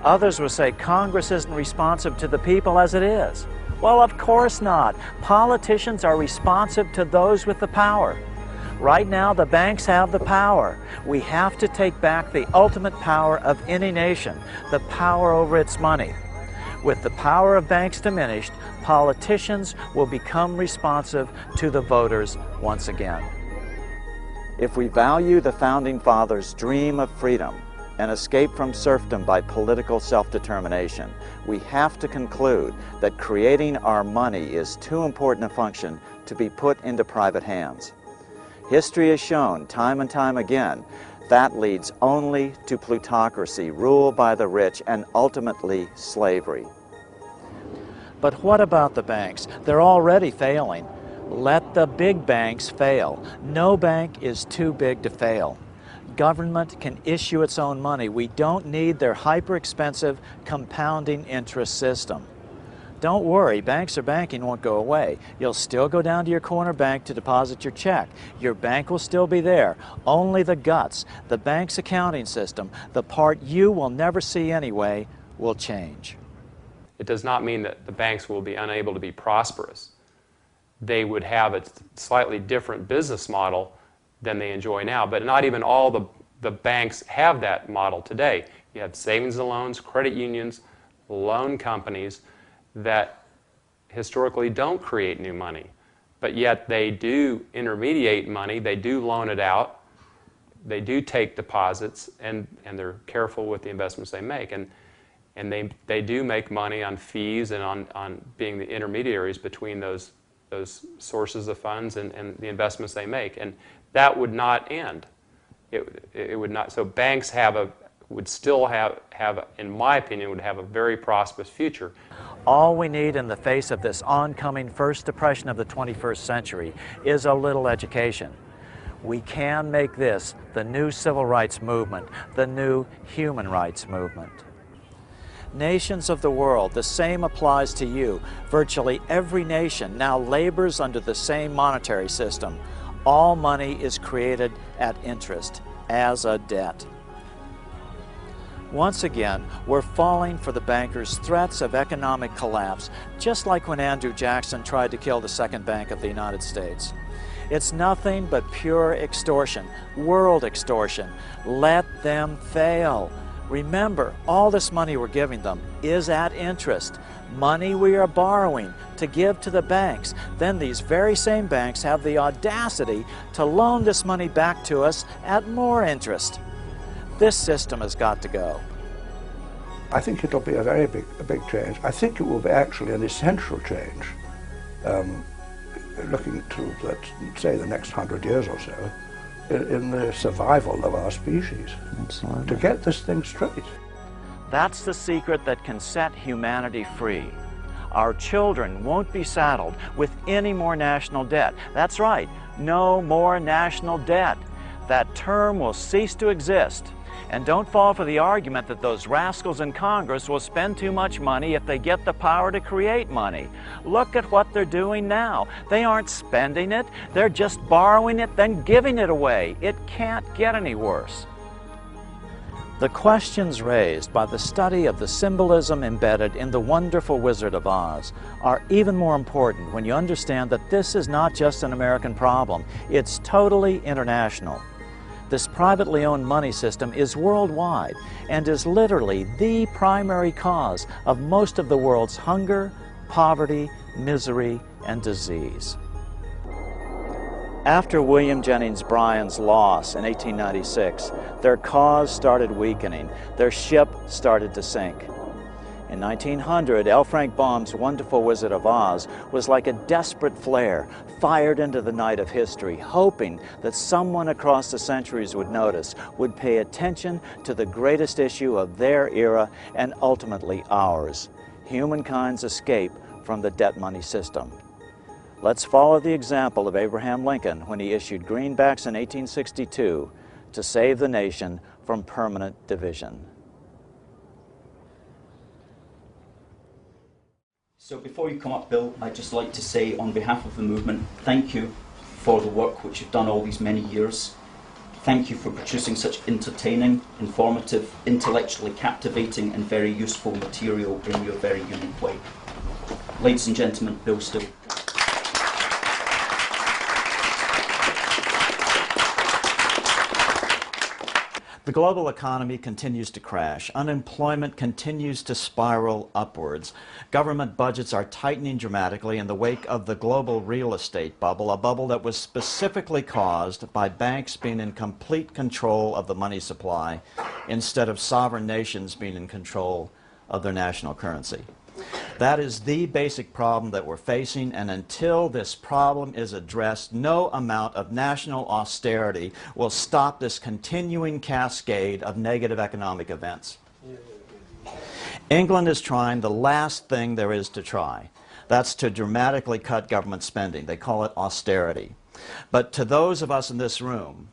Others will say Congress isn't responsive to the people as it is. Well, of course not. Politicians are responsive to those with the power. Right now, the banks have the power. We have to take back the ultimate power of any nation, the power over its money. With the power of banks diminished, politicians will become responsive to the voters once again. If we value the Founding Fathers' dream of freedom and escape from serfdom by political self-determination, we have to conclude that creating our money is too important a function to be put into private hands. History has shown time and time again that leads only to plutocracy, rule by the rich, and ultimately slavery. But what about the banks? They're already failing. Let the big banks fail. No bank is too big to fail. Government can issue its own money. We don't need their hyper-expensive compounding interest system. Don't worry, banks or banking won't go away. You'll still go down to your corner bank to deposit your check. Your bank will still be there. Only the guts, the bank's accounting system, the part you will never see anyway, will change. It does not mean that the banks will be unable to be prosperous. They would have a slightly different business model than they enjoy now, but not even all the banks have that model today. You have savings and loans, credit unions, loan companies that historically don't create new money, but yet they do intermediate money, they do loan it out, they do take deposits, and they're careful with the investments they make. And they do make money on fees and on being the intermediaries between those sources of funds and the investments they make. And that would not end. It would not. So banks would still have, in my opinion, would have a very prosperous future. All we need in the face of this oncoming first depression of the 21st century is a little education. We can make this the new civil rights movement, the new human rights movement. Nations of the world, the same applies to you. Virtually every nation now labors under the same monetary system. All money is created at interest, as a debt. Once again, we're falling for the bankers' threats of economic collapse, just like when Andrew Jackson tried to kill the second bank of the United States. It's nothing but pure extortion, world extortion. Let them fail. Remember, all this money we're giving them is at interest. Money we are borrowing to give to the banks. Then these very same banks have the audacity to loan this money back to us at more interest. This system has got to go. I think it'll be a very big change. I think it will be actually an essential change, looking to, let's say, the next 100 years or so, in the survival of our species. Absolutely. To get this thing straight. That's the secret that can set humanity free. Our children won't be saddled with any more national debt. That's right, no more national debt. That term will cease to exist. And don't fall for the argument that those rascals in Congress will spend too much money if they get the power to create money. Look at what they're doing now. They aren't spending it, they're just borrowing it, then giving it away. It can't get any worse. The questions raised by the study of the symbolism embedded in the wonderful Wizard of Oz are even more important when you understand that this is not just an American problem, it's totally international. This privately owned money system is worldwide and is literally the primary cause of most of the world's hunger, poverty, misery, and disease. After William Jenning Bryan's loss in 1896, their cause started weakening. Their ship started to sink. In 1900, L. Frank Baum's wonderful Wizard of Oz was like a desperate flare fired into the night of history, hoping that someone across the centuries would notice, would pay attention to the greatest issue of their era and ultimately ours, humankind's escape from the debt money system. Let's follow the example of Abraham Lincoln when he issued greenbacks in 1862 to save the nation from permanent division. So before you come up, Bill, I'd just like to say on behalf of the movement, thank you for the work which you've done all these many years. Thank you for producing such entertaining, informative, intellectually captivating and very useful material in your very unique way. Ladies and gentlemen, Bill Still. The global economy continues to crash. Unemployment continues to spiral upwards. Government budgets are tightening dramatically in the wake of the global real estate bubble, a bubble that was specifically caused by banks being in complete control of the money supply instead of sovereign nations being in control of their national currency. That is the basic problem that we're facing, and until this problem is addressed, no amount of national austerity will stop this continuing cascade of negative economic events. England is trying the last thing there is to try. That's to dramatically cut government spending. They call it austerity. But to those of us in this room,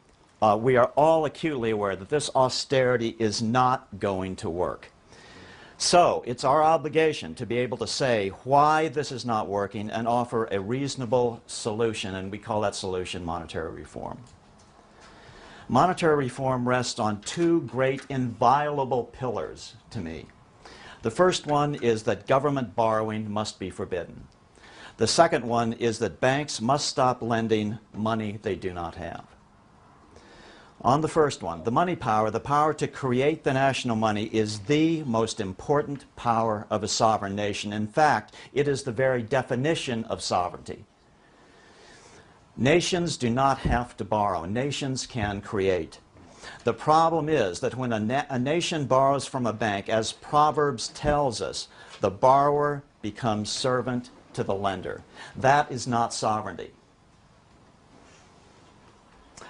we are all acutely aware that this austerity is not going to work. So it's our obligation to be able to say why this is not working and offer a reasonable solution, and we call that solution monetary reform. Monetary reform rests on two great inviolable pillars to me. The first one is that government borrowing must be forbidden. The second one is that banks must stop lending money they do not have. On the first one, the money power, the power to create the national money, is the most important power of a sovereign nation. In fact, it is the very definition of sovereignty. Nations do not have to borrow. Nations can create. The problem is that when a nation borrows from a bank, as Proverbs tells us, the borrower becomes servant to the lender. That is not sovereignty.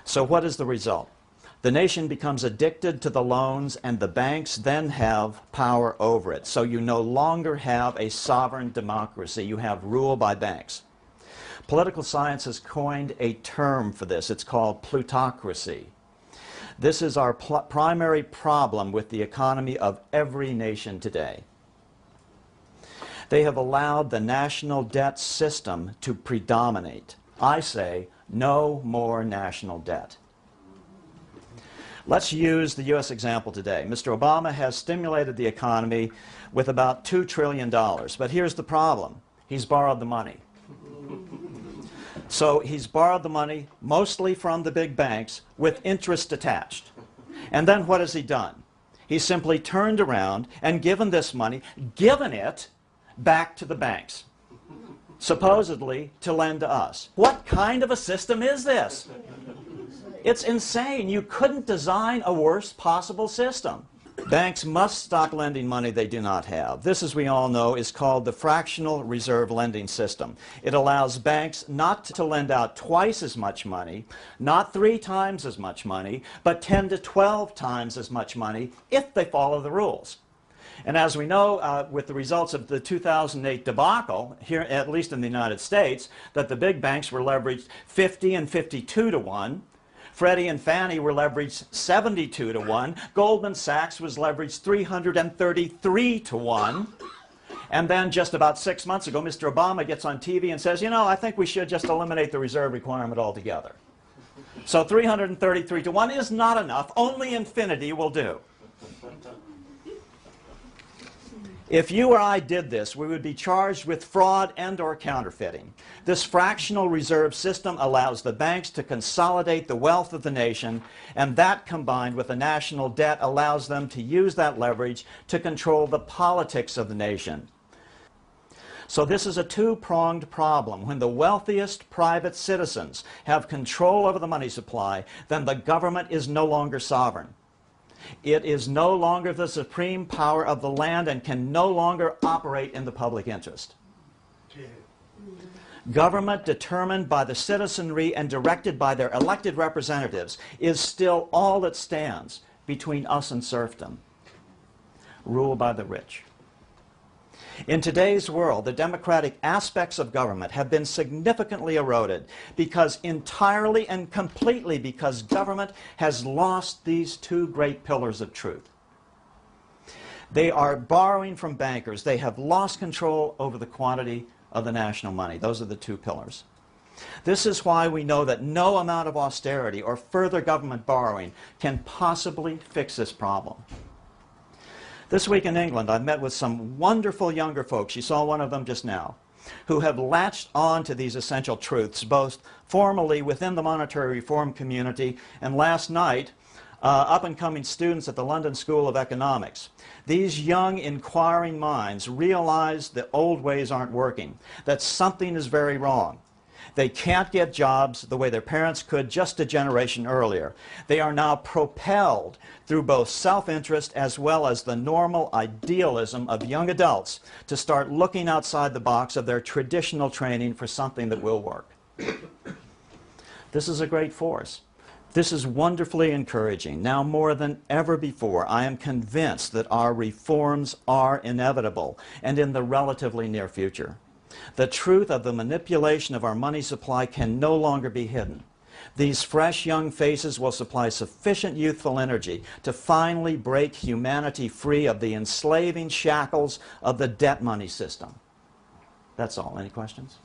So what is the result? The nation becomes addicted to the loans, and the banks then have power over it. So you no longer have a sovereign democracy. You have rule by banks. Political science has coined a term for this. It's called plutocracy. This is our primary problem with the economy of every nation today. They have allowed the national debt system to predominate. I say, no more national debt. Let's use the U.S. example today. Mr. Obama has stimulated the economy with about $2 trillion. But here's the problem. He's borrowed the money. So he's borrowed the money mostly from the big banks with interest attached. And then what has he done? He's simply turned around and given this money, given it back to the banks, supposedly to lend to us. What kind of a system is this? It's insane. You couldn't design a worse possible system. Banks must stop lending money they do not have. This, as we all know, is called the fractional reserve lending system. It allows banks not to lend out twice as much money, not 3 times as much money, but 10 to 12 times as much money if they follow the rules. And as we know, with the results of the 2008 debacle, here, at least in the United States, that the big banks were leveraged 50 and 52 to 1. Freddie and Fannie were leveraged 72 to 1. Goldman Sachs was leveraged 333 to 1. And then just about 6 months ago, Mr. Obama gets on TV and says, you know, I think we should just eliminate the reserve requirement altogether. So 333 to 1 is not enough. Only infinity will do. If you or I did this, we would be charged with fraud and or counterfeiting. This fractional reserve system allows the banks to consolidate the wealth of the nation, and that combined with the national debt allows them to use that leverage to control the politics of the nation. So this is a two-pronged problem. When the wealthiest private citizens have control over the money supply, then the government is no longer sovereign. It is no longer the supreme power of the land and can no longer operate in the public interest. Government determined by the citizenry and directed by their elected representatives is still all that stands between us and serfdom. Rule by the rich. In today's world, the democratic aspects of government have been significantly eroded entirely and completely because government has lost these two great pillars of truth. They are borrowing from bankers. They have lost control over the quantity of the national money. Those are the two pillars. This is why we know that no amount of austerity or further government borrowing can possibly fix this problem. This week in England, I met with some wonderful younger folks, you saw one of them just now, who have latched on to these essential truths, both formally within the monetary reform community and last night, up-and-coming students at the London School of Economics. These young, inquiring minds realize the old ways aren't working, that something is very wrong. They can't get jobs the way their parents could just a generation earlier. They are now propelled through both self-interest as well as the normal idealism of young adults to start looking outside the box of their traditional training for something that will work. This is a great force. This is wonderfully encouraging. Now more than ever before, I am convinced that our reforms are inevitable and in the relatively near future. The truth of the manipulation of our money supply can no longer be hidden. These fresh young faces will supply sufficient youthful energy to finally break humanity free of the enslaving shackles of the debt money system. That's all. Any questions?